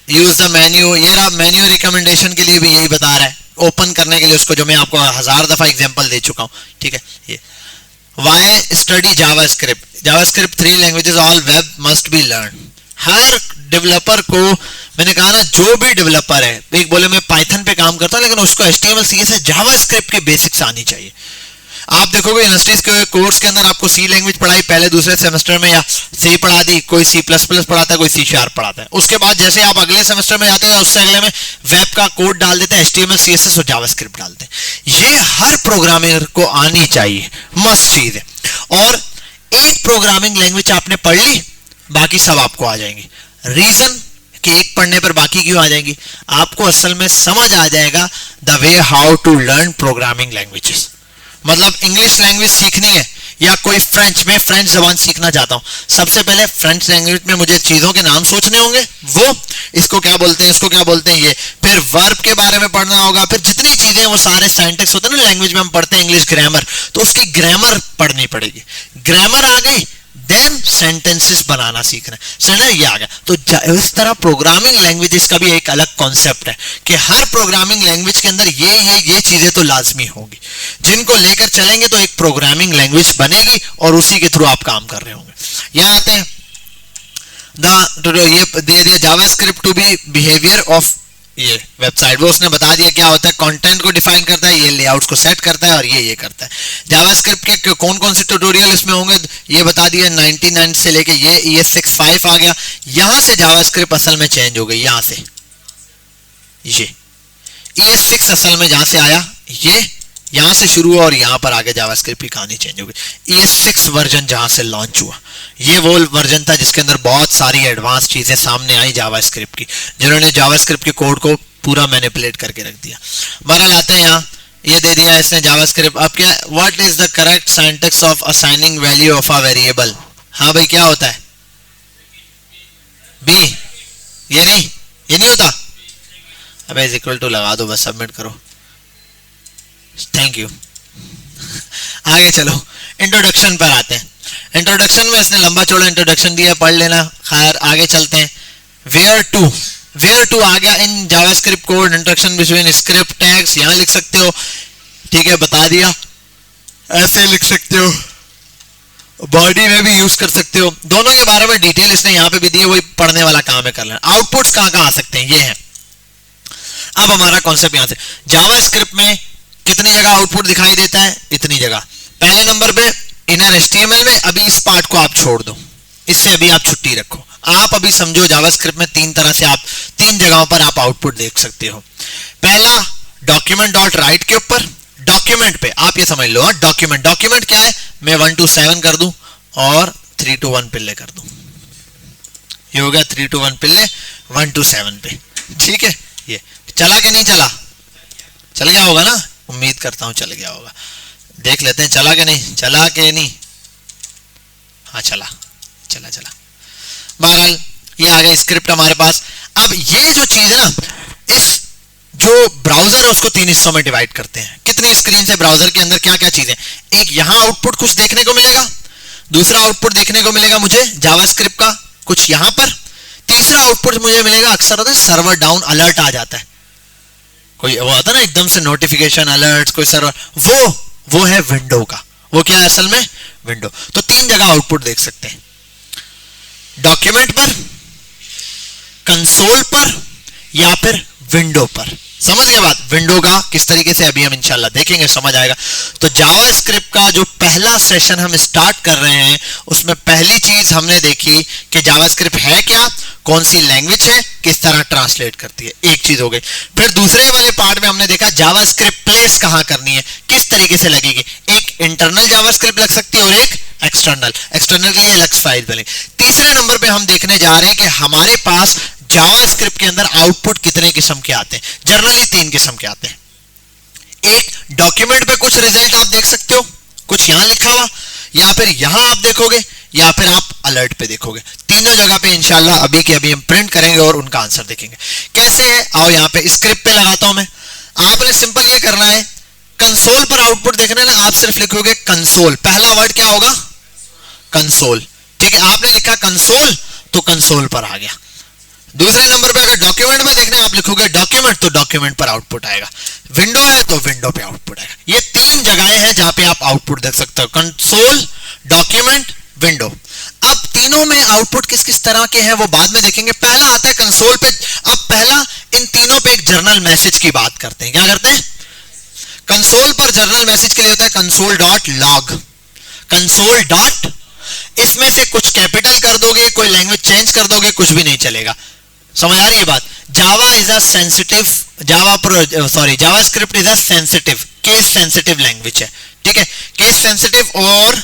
यूज द मेन्यू, ये रहा मेन्यू रिकमेंडेशन के लिए भी यही बता रहा है, ओपन करने के लिए उसको, जो मैं आपको 1000 दफा एग्जांपल दे चुका हूँ, ठीक है। ये why study JavaScript, JavaScript 3 languages all web must be learn. हर डेवलपर को, मैंने कहा ना, जो भी डेवलपर है, एक बोले मैं पाइथन पे काम करता हूं, लेकिन उसको HTML CSS जावास्क्रिप्ट के बेसिक्स आनी चाहिए। आप देखोगे यूनिवर्सिटीज के कोर्स के अंदर आपको C लैंग्वेज पढ़ाई पहले दूसरे सेमेस्टर में, या C पढ़ा दी, कोई C++ पढ़ाता है, कोई C# पढ़ाता है। उसके बाद जैसे आप अगले सेमेस्टर में जाते हैं, उससे अगले में वेब का कोड डाल देते हैं, HTML CSS और जावास्क्रिप्ट डालते हैं। ये हर प्रोग्रामर को आनी चाहिए, मस्ट चीज है। और एक प्रोग्रामिंग लैंग्वेज आपने पढ़ ली, बाकी सब आपको आ जाएंगी। रीजन कि एक पढ़ने पर बाकी क्यों आ जाएंगी? आपको असल में समझ आ जाएगा the way how to learn programming languages. मतलब इंग्लिश लैंग्वेज सीखनी है या कोई फ्रेंच, में फ्रेंच जबान सीखना चाहता हूं, सबसे पहले फ्रेंच लैंग्वेज में मुझे चीजों के नाम सोचने होंगे, वो इसको क्या बोलते हैं, इसको क्या बोलते हैं, ये, फिर वर्ब के बारे में पढ़ना होगा, फिर जितनी चीजें वो सारे सिंटैक्स होते हैं ना लैंग्वेज में, हम पढ़ते हैं इंग्लिश ग्रामर, तो उसकी ग्रामर पढ़नी पड़ेगी। ग्रामर आ गई, देन सेंटेंसेस बनाना सीखना है, ये आ गया। तो इस तरह प्रोग्रामिंग लैंग्वेजेस का भी एक अलग कॉन्सेप्ट है कि हर प्रोग्रामिंग लैंग्वेज के अंदर ये चीजें तो लाजमी होंगी, जिनको लेकर चलेंगे तो एक प्रोग्रामिंग लैंग्वेज बनेगी और उसी के थ्रू आप काम कर रहे होंगे। यहां आते हैं, ये दे दिया JavaScript to be behaviour of ये वेबसाइट, वो उसने बता दिया क्या होता है, कंटेंट को डिफाइन करता है, ये लेआउट को सेट करता है, और ये करता है। जावास्क्रिप्ट के कौन कौन से ट्यूटोरियल इसमें होंगे ये बता दिया, 99 से लेके ये ES65 आ गया। यहां से जावास्क्रिप्ट असल में चेंज हो गई, यहां से ये ES6 असल में जहां से आया, ये यहां से शुरू हुआ और यहां पर आगे जावास्क्रिप्ट की कहानी चेंज हो गई। ES6 वर्जन जहां से लॉन्च हुआ, ये वो वर्जन था जिसके अंदर बहुत सारी एडवांस चीजें सामने आई जावास्क्रिप्ट की, जिन्होंने जावास्क्रिप्ट के कोड को पूरा मैनिपुलेट करके रख दिया। बहरहाल आते हैं यहाँ, ये दे दिया इसने जावास्क्रिप्ट। अब क्या, what is the correct syntax of assigning value of a variable? हाँ भाई, क्या होता है? बी, ये नहीं होता। अब इज इक्वल टू लगा दो, बस सबमिट करो, थैंक यू। आगे चलो, इंट्रोडक्शन पर आते हैं। इंट्रोडक्शन में इसने लंबा चौड़ा इंट्रोडक्शन दिया, पढ़ लेना। खैर आगे चलते हैं। वेयर टू आ गया in JavaScript code, introduction between script tags, यहां लिख सकते हो, ठीक है, बता दिया। ऐसे लिख सकते हो, बॉडी में भी यूज कर सकते हो, दोनों के बारे में डिटेल इसने यहां पे भी दी है, वही पढ़ने वाला काम है, कर लेना। आउटपुट्स कहां आ सकते हैं, ये है। अब हमारा कॉन्सेप्ट यहां से, जावास्क्रिप्ट में कितनी जगह आउटपुट दिखाई देता है? इतनी जगह। पहले नंबर पे इनर HTML में, अभी इस पार्ट को आप छोड़ दो, इससे अभी आप छुट्टी रखो। आप अभी समझो जावास्क्रिप्ट में 3 तरह से आप 3 जगहों पर आप आउटपुट देख सकते हो। पहला डॉक्यूमेंट डॉट राइट के ऊपर, डॉक्यूमेंट पे आप ये समझ लो, डॉक्यूमेंट क्या है, मैं 1 to 7 कर दूं और 3 to 1 पिल्ले कर दूं, ये हो गया 3 to 1 पिल्ले 1 to 7 पे, ठीक है। ये चला कि नहीं चला? चल गया होगा ना, उम्मीद करता हूं चल गया होगा। देख लेते हैं चला कि नहीं, चला कि नहीं। हाँ चला। बहरहाल ये आ गया स्क्रिप्ट हमारे पास। अब ये जो चीज है ना, इस जो ब्राउजर है उसको 3 हिस्सों में डिवाइड करते हैं। कितनी स्क्रीन है ब्राउजर के अंदर, क्या क्या चीजें, एक यहां आउटपुट कुछ देखने को मिलेगा, दूसरा आउटपुट देखने को मिलेगा मुझे जावास्क्रिप्ट का कुछ यहां पर, तीसरा आउटपुट मुझे मिलेगा, अक्सर होता है सर्वर डाउन अलर्ट आ जाता है, कोई वो आता है ना एकदम से नोटिफिकेशन अलर्ट, कोई सर्वर, वो है विंडो का, वो क्या है असल में, विंडो। तो 3 जगह आउटपुट देख सकते हैं, डॉक्यूमेंट पर, कंसोल पर, या फिर विंडो पर। समझ गए बात? विंडो का किस तरीके से अभी हम इंशाल्लाह देखेंगे, समझ आएगा। तो जावास्क्रिप्ट का जो पहला सेशन हम स्टार्ट कर रहे हैं उसमें पहली चीज हमने देखी कि जावास्क्रिप्ट है क्या, कौन सी लैंग्वेज है, किस तरह ट्रांसलेट करती है, एक चीज हो गई। फिर दूसरे वाले पार्ट में हमने देखा जावास्क्रिप्ट प्लेस कहां करनी है, किस तरीके से लगेगी। एक इंटरनल जावास्क्रिप्ट लग सकती है और एक एक्सटर्नल के लिए अलग फाइल बनेगी। तीसरे नंबर पे हम देखने जा रहे हैं कि हमारे पास जावास्क्रिप्ट के अंदर आउटपुट कितने किस्म के आते हैं। जनरली 3 किस्म के आते हैं। एक, डॉक्यूमेंट पे कुछ रिजल्ट आप देख सकते हो, कुछ यहां लिखा हुआ, या फिर यहां आप देखोगे, या फिर आप अलर्ट पे देखोगे। तीनों जगह पे इंशाल्लाह अभी के अभी हम प्रिंट करेंगे और उनका आंसर देखेंगे कैसे है। आओ यहां पे स्क्रिप्ट पे लगाता हूं मैं। आपने सिंपल ये करना है, कंसोल पर आउटपुट देखना है ना, आप सिर्फ लिखोगे कंसोल। पहला वर्ड क्या होगा? कंसोल। ठीक है, आपने लिखा कंसोल तो कंसोल पर आ गया। दूसरे नंबर पे अगर डॉक्यूमेंट में देखना है, आप लिखोगे डॉक्यूमेंट तो डॉक्यूमेंट पर आउटपुट आएगा। विंडो है तो विंडो पे आउटपुट आएगा। ये 3 जगहें हैं जहां पे आप आउटपुट देख सकते हो, कंसोल, डॉक्यूमेंट, विंडो। अब तीनों में आउटपुट किस किस तरह के हैं वो बाद में देखेंगे। पहला आता है कंसोल पे। अब पहला इन तीनों पे एक जर्नल मैसेज की बात करते हैं। क्या करते हैं? कंसोल पर जर्नल मैसेज के लिए होता है console dot log. Console dot, इसमें से कुछ कैपिटल कर दोगे, कोई लैंग्वेज चेंज कर दोगे, कुछ भी नहीं चलेगा। समझ आ रही है बात? Java is a sensitive, JavaScript is a sensitive, case sensitive language है। ठीक है, केस सेंसिटिव। और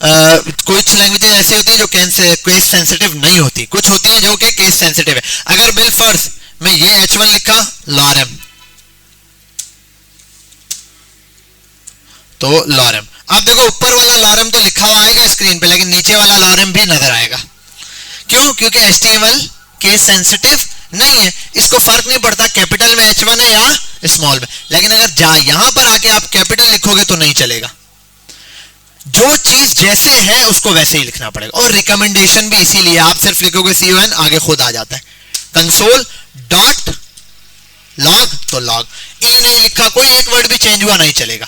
कुछ लैंग्वेजेस ऐसी होती है जो केस सेंसिटिव नहीं होती, कुछ होती है जो कि केस सेंसिटिव है। अगर बिल फर्ज में ये H1 लिखा लॉरेम तो लॉरेम, अब देखो ऊपर वाला लॉरेम तो लिखा हुआ आएगा स्क्रीन पे, लेकिन नीचे वाला लॉरेम भी नजर आएगा। क्यों? क्योंकि HTML केस सेंसिटिव नहीं है, इसको फर्क नहीं पड़ता कैपिटल में H1 है या स्मॉल में। लेकिन अगर यहां पर आके आप कैपिटल लिखोगे तो नहीं चलेगा। जो चीज जैसे है उसको वैसे ही लिखना पड़ेगा। और रिकमेंडेशन भी इसीलिए, आप सिर्फ लिखोगे CON आगे खुद आ जाता है। कंसोल डॉट लॉग तो लॉग, ई नहीं लिखा, कोई एक वर्ड भी चेंज हुआ नहीं चलेगा।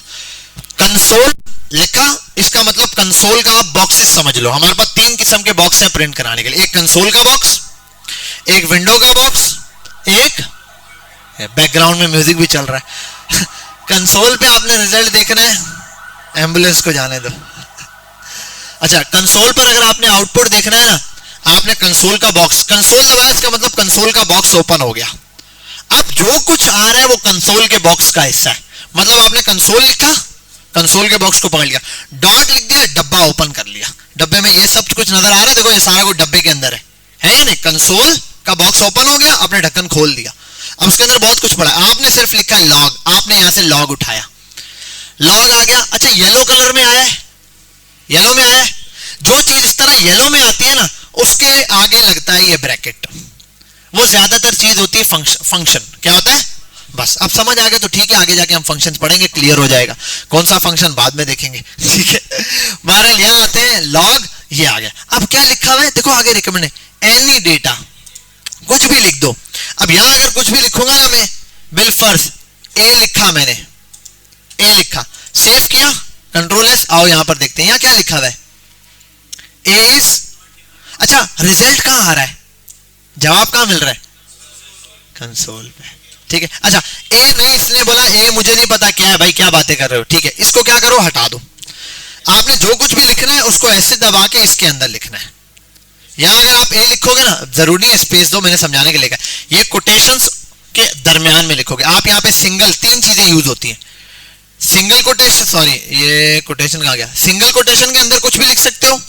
कंसोल लिखा, इसका मतलब कंसोल का आप बॉक्सेस समझ लो। हमारे पास 3 किस्म के बॉक्स हैं प्रिंट कराने के लिए। एक कंसोल का बॉक्स, एक विंडो का बॉक्स, एक बैकग्राउंड में म्यूजिक भी चल रहा है। कंसोल पे आपने रिजल्ट देखना है, एम्बुलेंस को जाने दो। अच्छा, कंसोल पर अगर आपने आउटपुट देखना है ना, आपने कंसोल का बॉक्स, कंसोल दबाया, इसका मतलब कंसोल का बॉक्स ओपन हो गया। अब जो कुछ आ रहा है वो कंसोल के बॉक्स का हिस्सा है। मतलब आपने कंसोल लिखा, कंसोल के बॉक्स को पकड़ लिया, डॉट लिख दिया, डब्बा ओपन कर लिया। डब्बे में ये सब कुछ नजर आ रहा है, देखो ये सारा कुछ डब्बे के अंदर है या नहीं? कंसोल का बॉक्स ओपन हो गया, आपने ढक्कन खोल दिया। अब उसके अंदर बहुत कुछ पड़ा, आपने सिर्फ लिखा लॉग, आपने यहां से लॉग उठाया, लॉग आ गया। अच्छा, येलो कलर में आया है, येलो में आया है। जो चीज इस तरह येलो में आती है ना, उसके आगे लगता है ये ब्रैकेट। वो ज्यादातर चीज होती है फंक्शन। क्या होता है? बस अब समझ आ गया तो ठीक है, आगे जाके हम फंक्शंस पढ़ेंगे, क्लियर हो जाएगा। कौन सा फंक्शन बाद में देखेंगे। ठीक है, बहरहाल यहां आते हैं, लॉग ये आ गया। अब क्या लिखा हुआ है देखो आगे, रिकमेंड एनी डेटा, कुछ भी लिख दो। अब यहां अगर कुछ भी लिखूंगा ना मैं, बिल फर्ज ए लिखा मैंने, ए लिखा, सेव किया, कंट्रोल एस, आओ यहां पर देखते हैं यहां क्या लिखा हुआ है, ए इज। अच्छा, रिजल्ट कहां आ रहा है, जवाब कहां मिल रहा है? कंसोल पे। ठीक है, अच्छा ए नहीं, इसने बोला ए मुझे नहीं पता क्या है भाई, क्या बातें कर रहे हो। ठीक है, इसको क्या करो, हटा दो। आपने जो कुछ भी लिखना है उसको ऐसे दबा के इसके अंदर लिखना है। यहां अगर आप ए लिखोगे ना, जरूरी है स्पेस दो, मैंने समझाने के लिए कहा, ये कोटेशंस के दरमियान में लिखोगे आप। यहां पे सिंगल, 3 चीजें यूज होती हैं। सिंगल कोटेशन, सॉरी ये कोटेशन कहां गया, सिंगल कोटेशन के अंदर कुछ भी लिख सकते हो,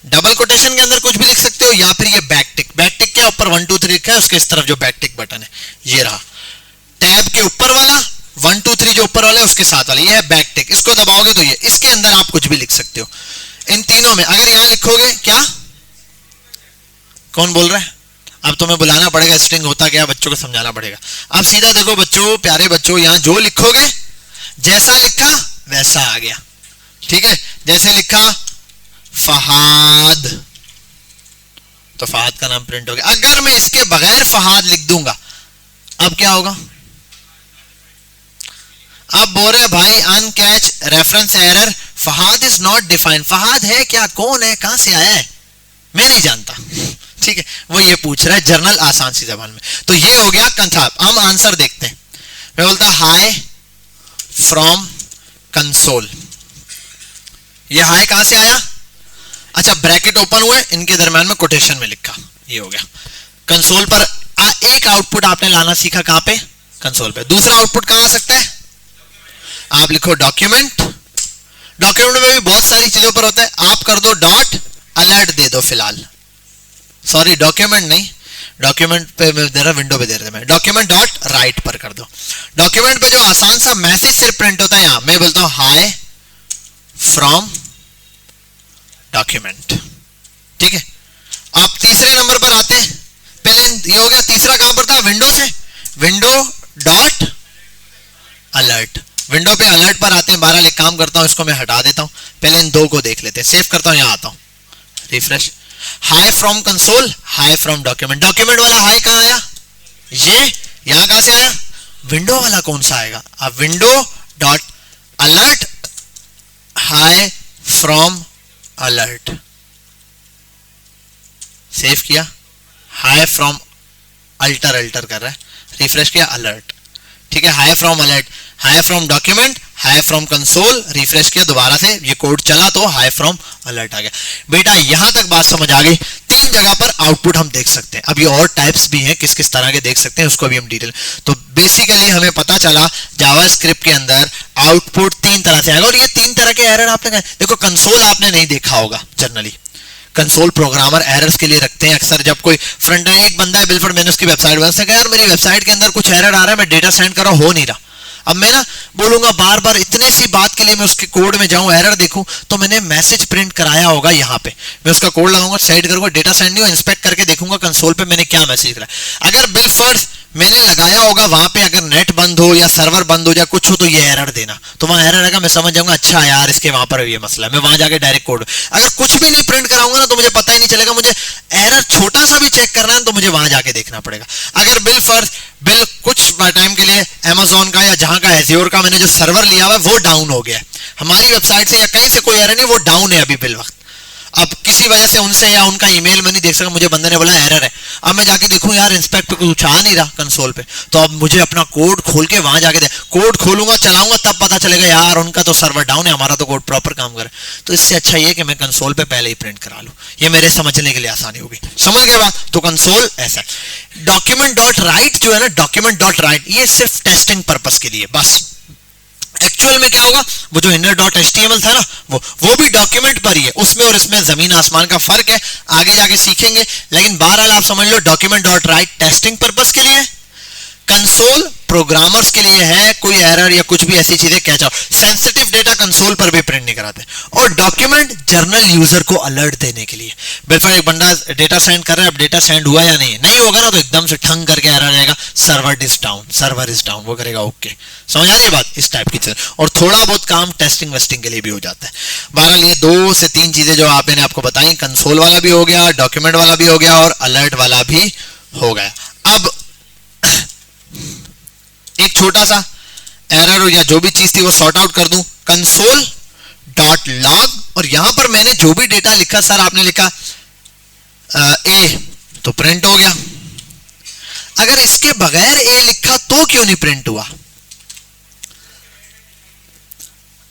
डबल कोटेशन के अंदर कुछ भी लिख सकते हो, या फिर ये बैक टिक। बैक टिक के ऊपर 1 2 3 लिखा है, उसके इस तरफ जो बैक टिक बटन है ये रहा। टैब के ऊपर वाला 1 2 3 जो ऊपर वाला है उसके साथ वाला ये है बैक टिक। इसको दबाओगे तो ये, इसके अंदर आप कुछ भी लिख सकते हो। इन तीनों में अगर यहां लिखोगे, क्या कौन बोल रहा है? अब तुम्हें बुलाना पड़ेगा, स्ट्रिंग होता क्या, बच्चों को समझाना पड़ेगा। अब सीधा देखो बच्चों, प्यारे बच्चों, यहां जो लिखोगे, जैसा लिखा वैसा आ गया। ठीक है, जैसे लिखा फहाद, तो फहाद का नाम प्रिंट हो गया। अगर मैं इसके बगैर फहाद लिख दूंगा, अब क्या होगा? अब बोल रहे भाई uncaught reference error, Fahad is not defined. Fahad है क्या, कौन है, कहां से आया है, मैं नहीं जानता। ठीक है, वो ये पूछ रहा है जर्नल आसान सी जबान में। तो ये हो गया कंसाल। हम आंसर देखते हैं। मैं बोलता हाई फ्रॉम कंसोल। ये हाई कहां से आया? अच्छा, ब्रैकेट ओपन हुए, इनके दरम्यान में कोटेशन में लिखा, ये हो गया। कंसोल पर एक आउटपुट आपने लाना सीखा, कहां पे? कंसोल पे। दूसरा आउटपुट कहां आ सकता है? आप लिखो डॉक्यूमेंट। डॉक्यूमेंट में भी बहुत सारी चीजों पर होता है, आप कर दो डॉट अलर्ट दे दो फिलहाल। सॉरी, डॉक्यूमेंट नहीं, डॉक्यूमेंट पे दे रहा, विंडो पे दे रहा मैं। डॉक्यूमेंट डॉट राइट पर कर दो। डॉक्यूमेंट पे जो आसान सा मैसेज सिर्फ प्रिंट होता है, यहां मैं बोलता हूं हाई फ्रॉम डॉक्यूमेंट। ठीक है, आप तीसरे नंबर पर आते हैं। पहले ये हो गया, तीसरा कहां पर था? विंडो से। Window dot alert. विंडो पे अलर्ट पर आते हैं। 12 एक काम करता हूं, इसको मैं हटा देता हूं, पहले इन दो को देख लेते हैं। सेव करता हूं, यहां आता हूं, refresh. High from console, high from document. Document वाला हाई कहां आया? ये। यहां कहां से आया? विंडो वाला कौन सा आएगा? अब window dot alert high from alert. Save किया, हाई फ्रॉम अल्टर, अल्टर कर रहा है, रिफ्रेश किया, अलर्ट। ठीक है, high from alert, high from document, high from console, refresh किया दोबारा से, ये कोड चला तो हाई फ्रॉम अलर्ट आ गया। बेटा यहां तक बात समझ आ गई। 3 जगह पर आउटपुट हम देख सकते हैं। अब ये और टाइप्स भी हैं, किस किस तरह के देख सकते हैं उसको भी हम डिटेल। तो बेसिकली हमें पता चला जावास्क्रिप्ट के अंदर आउटपुट 3 तरह से आएगा। और ये 3 तरह के एरर आपने कहा, देखो कंसोल आपने नहीं देखा होगा जनरली। कंसोल प्रोग्रामर एरर्स के लिए रखते हैं अक्सर। जब कोई फ्रंट एंड, एक बंदा है बिल्फोर्ड, मैंने उसकी वेबसाइट बना सका, यार मेरी वेबसाइट के अंदर कुछ एरर आ रहा है, मैं डेटा सेंड कर रहा हूं, हो नहीं रहा। अब मैं ना बोलूंगा बार बार, इतने सी बात के लिए मैं उसके कोड में जाऊं, एरर देखूं, तो मैंने मैसेज प्रिंट कराया होगा यहाँ पे। मैं उसका कोड लगाऊंगा, सेंड करूंगा, डेटा सेंड नहीं हो, इंस्पेक्ट करके देखूंगा कंसोल पे मैंने क्या मैसेज करा। अगर बिलफर्ड मैंने लगाया होगा वहां पे, अगर नेट बंद हो या सर्वर बंद हो या कुछ हो, तो ये एरर देना, तो वहां एरर आएगा, मैं समझ जाऊंगा अच्छा यार इसके वहां पर ये मसला है, मैं वहां जाके डायरेक्ट कोड। अगर कुछ भी नहीं प्रिंट कराऊंगा ना, तो मुझे पता ही नहीं चलेगा। मुझे एरर छोटा सा भी चेक करना है तो मुझे वहां जाके देखना पड़ेगा। अगर बिल कुछ टाइम के लिए Amazon का या जहां का एज्योर का मैंने जो सर्वर लिया हुआ है वो डाउन हो गया है, हमारी वेबसाइट से या कहीं से कोई एरर नहीं, वो डाउन है अभी बिल वक्त। अब किसी वजह से उनसे या उनका ईमेल में नहीं देख सका, मुझे बंदे ने बोला एरर है। अब मैं जाके देखूं यार इंस्पेक्ट पे कुछ आ नहीं रहा कंसोल पे, तो अब मुझे अपना कोड खोल के वहां जाके कोड खोलूंगा, चलाऊंगा, तब पता चलेगा यार उनका तो सर्वर डाउन है, हमारा तो कोड प्रॉपर काम करे। तो इससे अच्छा ये कि मैं कंसोल पे पहले ही प्रिंट करा लूं, ये मेरे समझने के लिए आसानी होगी। समझ गए बात? तो कंसोल ऐसा। डॉक्यूमेंट डॉट राइट जो है ना, डॉक्यूमेंट डॉट राइट, ये सिर्फ टेस्टिंग पर्पस के लिए बस। एक्चुअल में क्या होगा, वो जो inner.html था ना, वो भी डॉक्यूमेंट पर ही है। उसमें और इसमें जमीन आसमान का फर्क है, आगे जाके सीखेंगे। लेकिन बहरहाल आप समझ लो, document dot write testing purpose के लिए, कंसोल प्रोग्रामर्स के लिए है, कोई एरर या कुछ भी ऐसी चीजें catch out. Sensitive data console पर भी प्रिंट नहीं कराते। और डॉक्यूमेंट जर्नल यूजर को अलर्ट देने के लिए। बिल्कुल एक बंदा डेटा सेंड कर रहा है, अब डेटा सेंड हुआ या नहीं होगा ना, तो एकदम से ठंग करके एरर आएगा, server is down, server is down, वो करेगा ओके। समझ आ रही है बात? इस टाइप की चीज। और थोड़ा बहुत काम टेस्टिंग वेस्टिंग के लिए भी हो जाता है। बहरहाल ये 2 से 3 चीजें जो मैंने आपको बताई, कंसोल वाला भी हो गया, डॉक्यूमेंट वाला भी हो गया और अलर्ट वाला भी हो गया। अब एक छोटा सा एरर या जो भी चीज थी वो सॉर्ट आउट कर दूं। कंसोल डॉट लॉग, और यहां पर मैंने जो भी डेटा लिखा, सर आपने लिखा ए, तो प्रिंट हो गया। अगर इसके बगैर ए लिखा तो क्यों नहीं प्रिंट हुआ?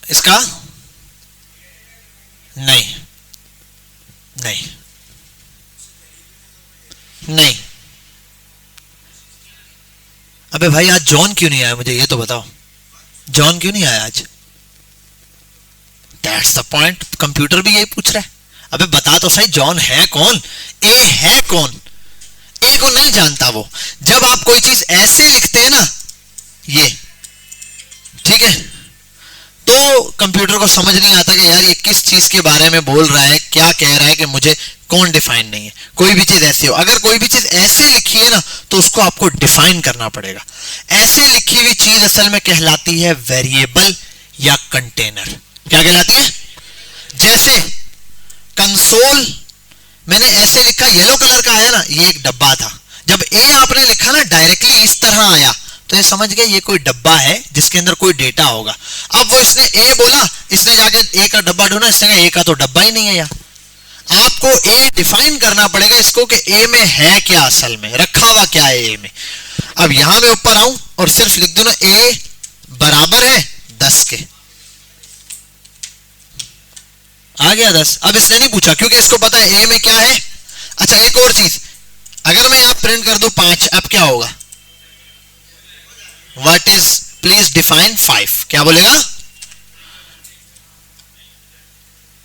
इसका नहीं नहीं नहीं। अबे भाई आज जॉन क्यों नहीं आया, मुझे ये तो बताओ, जॉन क्यों नहीं आया आज? दैट्स द पॉइंट, कंप्यूटर भी यही पूछ रहा है। अबे बता तो सही, जॉन है कौन? ए है कौन? ए को नहीं जानता वो। जब आप कोई चीज ऐसे लिखते हैं ना, ये ठीक है, तो कंप्यूटर को समझ नहीं आता कि यार ये किस चीज के बारे में बोल रहा है, क्या कह रहा है, कि मुझे कौन डिफाइन नहीं है। कोई भी चीज ऐसी हो, अगर कोई भी चीज ऐसे लिखी है ना, तो उसको आपको डिफाइन करना पड़ेगा। ऐसे लिखी हुई चीज असल में कहलाती है वेरिएबल या कंटेनर। क्या कहलाती है? जैसे कंसोल मैंने ऐसे लिखा, येलो कलर का आया ना, ये एक डब्बा था। जब ए आपने लिखा ना डायरेक्टली इस तरह आया, तो ये समझ गए ये कोई डब्बा है जिसके अंदर कोई डेटा होगा। अब वो इसने ए बोला, इसने जाके ए का डब्बा ढूंढा, इसने कहा ए का तो डब्बा ही नहीं है यार। आपको ए डिफाइन करना पड़ेगा इसको कि ए में है क्या, असल में रखा हुआ क्या है ए में। अब यहां मैं ऊपर आऊं और सिर्फ लिख दूं ना ए बराबर है 10 के, आ गया 10। अब इसने नहीं पूछा क्योंकि इसको पता है ए में क्या है। अच्छा एक और चीज, अगर मैं यहां प्रिंट कर दूं 5, अब क्या होगा, व्हाट इज, प्लीज डिफाइन 5, क्या बोलेगा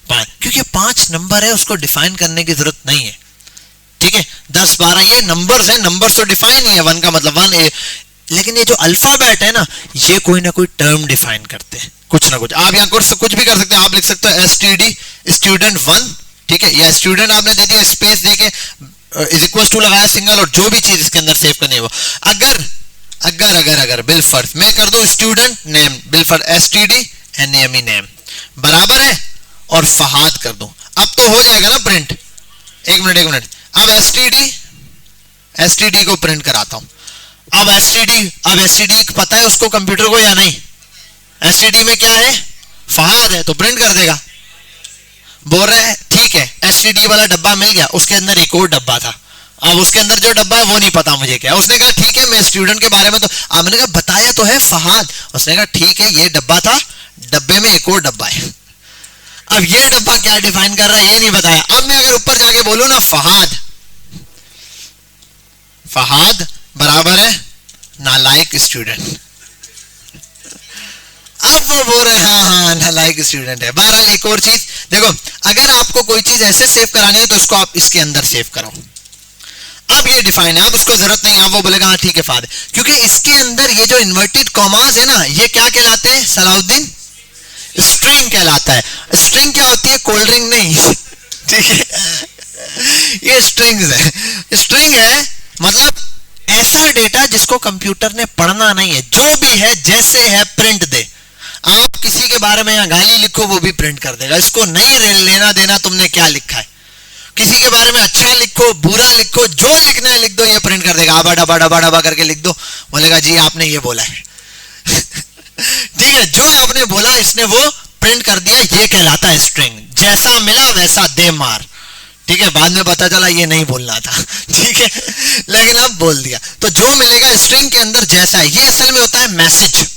5, क्योंकि 5 नंबर है उसको डिफाइन करने की जरूरत नहीं है। ठीक है 10 12 ये नंबर्स है, नंबर्स तो डिफाइन ही है, 1 का मतलब 1 लेकिन ये जो अल्फाबेट है ना ये कोई ना कोई टर्म डिफाइन करते हैं, कुछ ना कुछ। आप यहाँ कुछ भी कर सकते हैं, आप लिख सकते हो STD स्टूडेंट 1, ठीक है, या स्टूडेंट आपने दे दिया, स्पेस देके इज इक्वल टू लगाया सिंगल, और जो भी चीज इसके अंदर सेव करनी है वो। अगर अगर अगर अगर बिलफर्ज मैं कर दूं स्टूडेंट नेम बिलफर्ज STD NAME नेम बराबर है और फहाद कर दूं, अब तो हो जाएगा ना प्रिंट। एक मिनट, अब STD को प्रिंट कराता हूं। अब STD पता है उसको कंप्यूटर को या नहीं, STD में क्या है फहाद है तो प्रिंट कर देगा। बोल रहा है ठीक है STD वाला डब्बा मिल गया, उसके अंदर एक और डब्बा था, अब उसके अंदर जो डब्बा है वो नहीं पता मुझे क्या। उसने कहा ठीक है मैं स्टूडेंट के बारे में तो मैंने कहा बताया तो है फहाद, उसने कहा ठीक है ये डब्बा था, डब्बे में एक और डब्बा है। अब ये डब्बा क्या डिफाइन कर रहा है ये नहीं बताया। अब मैं अगर ऊपर जाके बोलूं ना फहाद बराबर है नालायक स्टूडेंट, अब वो बोल रहे हाँ नालायक स्टूडेंट है। बहरहाल एक और चीज देखो, अगर आपको कोई चीज ऐसे सेव करानी है तो उसको आप इसके अंदर सेव करो। अब ये डिफाइन है, अब उसको जरूरत नहीं है, अब वो बोलेगा हाँ ठीक है फाद, क्योंकि इसके अंदर ये जो इन्वर्टेड कॉमास है ना ये क्या कहलाते हैं सलाउद्दीन, स्ट्रिंग कहलाता है। स्ट्रिंग क्या होती है, कोल्ड ड्रिंक नहीं ठीक है ये स्ट्रिंग्स है, स्ट्रिंग है मतलब ऐसा डेटा जिसको कंप्यूटर ने पढ़ना नहीं है, जो भी है जैसे है प्रिंट दे। आप किसी के बारे में यहाँ गाली लिखो वो भी प्रिंट कर देगा, इसको नहीं लेना देना तुमने क्या लिखा है। किसी के बारे में अच्छा लिखो बुरा लिखो जो लिखना है लिख दो, ये प्रिंट कर देगा। आबा डबा डबा डबा करके लिख दो, बोलेगा जी आपने ये बोला है ठीक है जो आपने बोला इसने वो प्रिंट कर दिया, ये कहलाता है स्ट्रिंग। जैसा मिला वैसा दे मार, ठीक है, बाद में पता चला ये नहीं बोलना था ठीक है, लेकिन अब बोल दिया। तो जो मिलेगा स्ट्रिंग के अंदर जैसा है, ये असल में होता है मैसेज,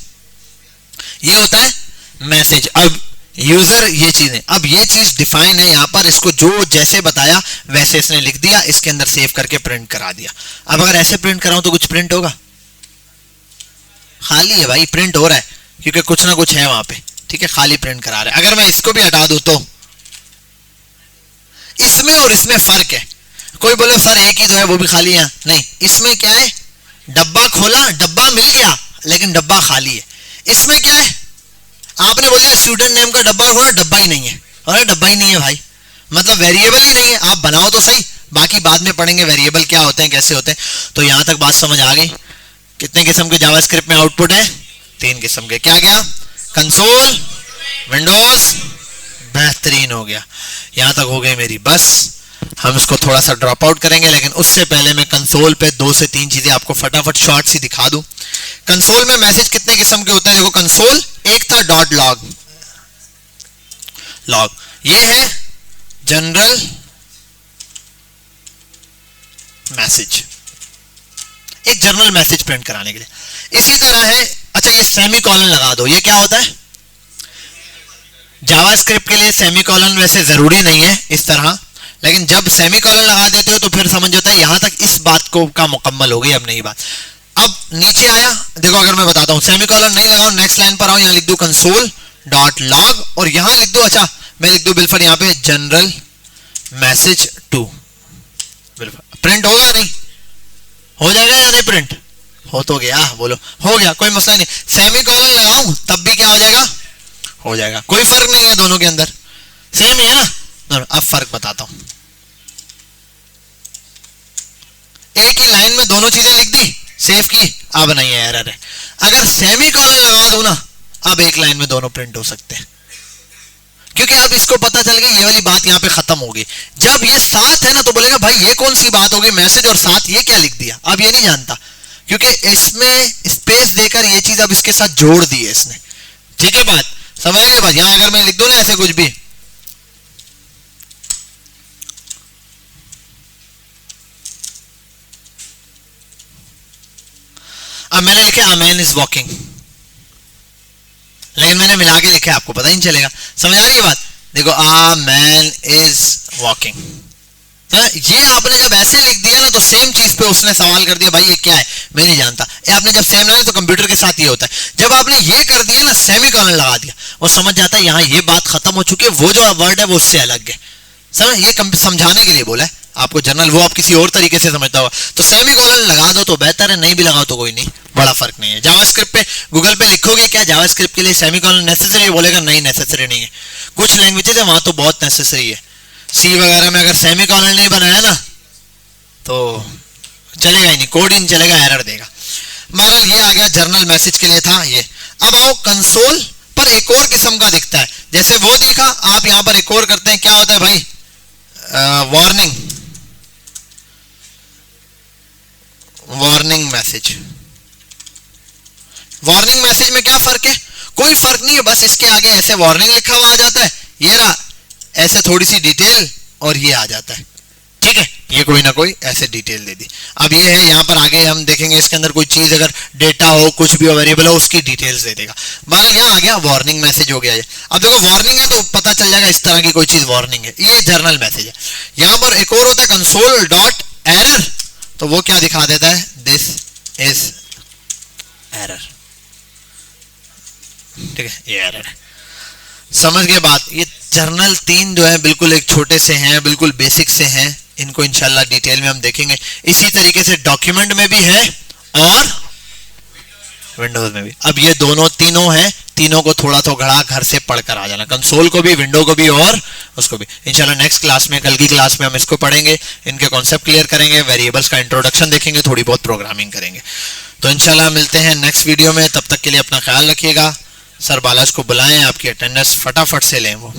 ये होता है मैसेज। अब यूजर ये चीजें, अब ये चीज डिफाइन है यहां पर, इसको जो जैसे बताया वैसे इसने लिख दिया, इसके अंदर सेव करके प्रिंट करा दिया। अब अगर ऐसे प्रिंट कराऊं तो कुछ प्रिंट होगा, खाली है भाई, प्रिंट हो रहा है क्योंकि कुछ ना कुछ है वहां पे, ठीक है, खाली प्रिंट करा रहे हैं। अगर मैं इसको भी हटा दूं तो इसमें और इसमें फर्क है। कोई बोले सर एक ही तो है वो भी खाली है, नहीं, इसमें क्या है डब्बा खोला डब्बा मिल गया लेकिन डब्बा खाली है। इसमें क्या है, आपने बोला स्टूडेंट नेम का डब्बा खोला डब्बा ही नहीं है, अरे डब्बा ही नहीं है भाई, मतलब वेरिएबल ही नहीं है। आप बनाओ तो सही, बाकी बाद में पढ़ेंगे वेरिएबल क्या होते हैं कैसे होते हैं। तो यहां तक बात समझ आ गई। कितने किस्म के जावास्क्रिप्ट में आउटपुट है, 3 किस्म के। क्या क्या, कंसोल, विंडोज, बेहतरीन हो गया। यहां तक हो गई मेरी बस। हम इसको थोड़ा सा ड्रॉप आउट करेंगे, लेकिन उससे पहले मैं कंसोल पे 2 से 3 चीजें आपको फटाफट शॉर्ट सी दिखा दूं। कंसोल में मैसेज कितने किस्म के होते हैं, देखो कंसोल एक था डॉट लॉग, ये है जनरल मैसेज, एक जनरल मैसेज प्रिंट कराने के लिए। इसी तरह है, अच्छा ये सेमीकोलन लगा दो, ये क्या होता है, जावास्क्रिप्ट के लिए सेमीकोलन वैसे जरूरी नहीं है इस तरह, लेकिन जब सेमीकोलन लगा देते हो तो फिर समझ जाता है यहां तक इस बात को का मुकम्मल हो गई, अब नई बात। अब नीचे आया, देखो अगर मैं बताता हूं सेमीकोलन नहीं लगाऊं, नेक्स्ट लाइन पर आऊं, यहां लिख दूं कंसोल डॉट लॉग और यहां लिख दूं, अच्छा मैं लिख दूं बिल्कुल यहां पे जनरल मैसेज 2, प्रिंट होगा नहीं, हो जाएगा या नहीं प्रिंट, हो तो गया, बोलो हो गया, कोई मसला नहीं। सेमीकोलन लगाऊं तब भी क्या हो जाएगा, हो जाएगा, कोई फर्क नहीं है, दोनों के अंदर सेम ही है ना। अब फर्क बताता हूं, एक ही लाइन में दोनों चीजें लिख दी, सेव की, अब नहीं है, एरर है। अगर सेमीकोलन लगा दूं ना, अब एक लाइन में दोनों प्रिंट हो सकते हैं, क्योंकि अब इसको पता चल गई ये वाली बात यहां पे खत्म होगी। जब ये साथ है ना तो बोलेगा भाई ये कौन सी बात होगी, मैसेज और साथ ये क्या लिख दिया, अब ये नहीं जानता, क्योंकि इसमें स्पेस देकर ये चीज अब इसके साथ जोड़ दी है इसने, ठीक है बात समझ गए बात। यहां अगर मैं लिख दूं ना ऐसे कुछ भी, अब मैंने लिखा अ मैन इज वॉकिंग, लेकिन मैंने मिला के लिखा है, आपको पता ही नहीं चलेगा। समझ आ रही है बात? देखो अ मैन इज वॉकिंग, ये आपने जब ऐसे लिख दिया ना तो सेम चीज पे उसने सवाल कर दिया, भाई ये क्या है, मैं नहीं जानता। ये आपने जब सेम लगाया तो कंप्यूटर के साथ ये होता है, जब आपने ये कर दिया ना सेमीकोलन लगा दिया, वो समझ जाता है यहाँ ये बात खत्म हो चुकी है, वो जो वर्ड है वो उससे अलग है। समझ, ये समझाने के लिए बोला है आपको जनरल, वो आप किसी और तरीके से समझता होगा। तो सेमीकोलन लगा दो तो बेहतर है, नहीं भी लगाओ तो कोई नहीं, बड़ा फर्क नहीं है। जावास्क्रिप्ट पे गूगल पे लिखोगे क्या जावास्क्रिप्ट के लिए सेमीकोलन नेसेसरी, बोलेगा नहीं नेसेसरी नहीं है। कुछ लैंग्वेजेस है वहां तो बहुत नेसेसरी है। सी वगैरह में अगर सेमीकोलन नहीं बनाया ना तो चलेगा ही नहीं, कोड ही नहीं चलेगा, एरर देगा। बहरहाल ये आ गया जर्नल मैसेज के लिए था ये। अब आओ कंसोल पर एक और किस्म का दिखता है, जैसे वो देखा, आप यहां पर एक और करते हैं, क्या होता है भाई, warning, warning message. Warning message में क्या फर्क है? कोई फर्क नहीं है, बस इसके आगे ऐसे वार्निंग लिखा हुआ आ जाता है, ये रहा ऐसे थोड़ी सी डिटेल और ये आ जाता है, ठीक है, ये कोई ना कोई ऐसे डिटेल दे दी। अब ये है यहाँ पर आगे हम देखेंगे इसके अंदर कोई चीज अगर डेटा हो, कुछ भी वेरिएबल हो, उसकी डिटेल्स दे देगा। बहरहाल यहाँ आ गया वार्निंग मैसेज हो गया ये। अब देखो वार्निंग है तो पता चल जाएगा इस तरह की कोई चीज वार्निंग है, ये जर्नल मैसेज है। यहाँ पर एक और होता है कंसोल डॉट एरर, तो वो क्या दिखा देता है, दिस इज एरर, ठीक है, ये एरर है। समझ गए बात? ये जर्नल 3 जो है बिल्कुल एक छोटे से हैं, बिल्कुल बेसिक से हैं, इनको इंशाल्लाह डिटेल में हम देखेंगे। इसी तरीके से डॉक्यूमेंट में भी है और विंडोज में भी। अब ये दोनों तीनों हैं, तीनों को थोड़ा तो घड़ा घर से पढ़कर आ जाना, कंसोल को भी, विंडो को भी और उसको भी। इंशाल्लाह नेक्स्ट क्लास में, कल की क्लास में हम इसको पढ़ेंगे, इनके कॉन्सेप्ट क्लियर करेंगे, वेरिएबल्स का इंट्रोडक्शन देखेंगे, थोड़ी बहुत प्रोग्रामिंग करेंगे। तो इंशाल्लाह मिलते हैं नेक्स्ट वीडियो में, तब तक के लिए अपना ख्याल रखिएगा। सर बालाज को बुलाएं, आपकी अटेंडेंस फटाफट से लें वो।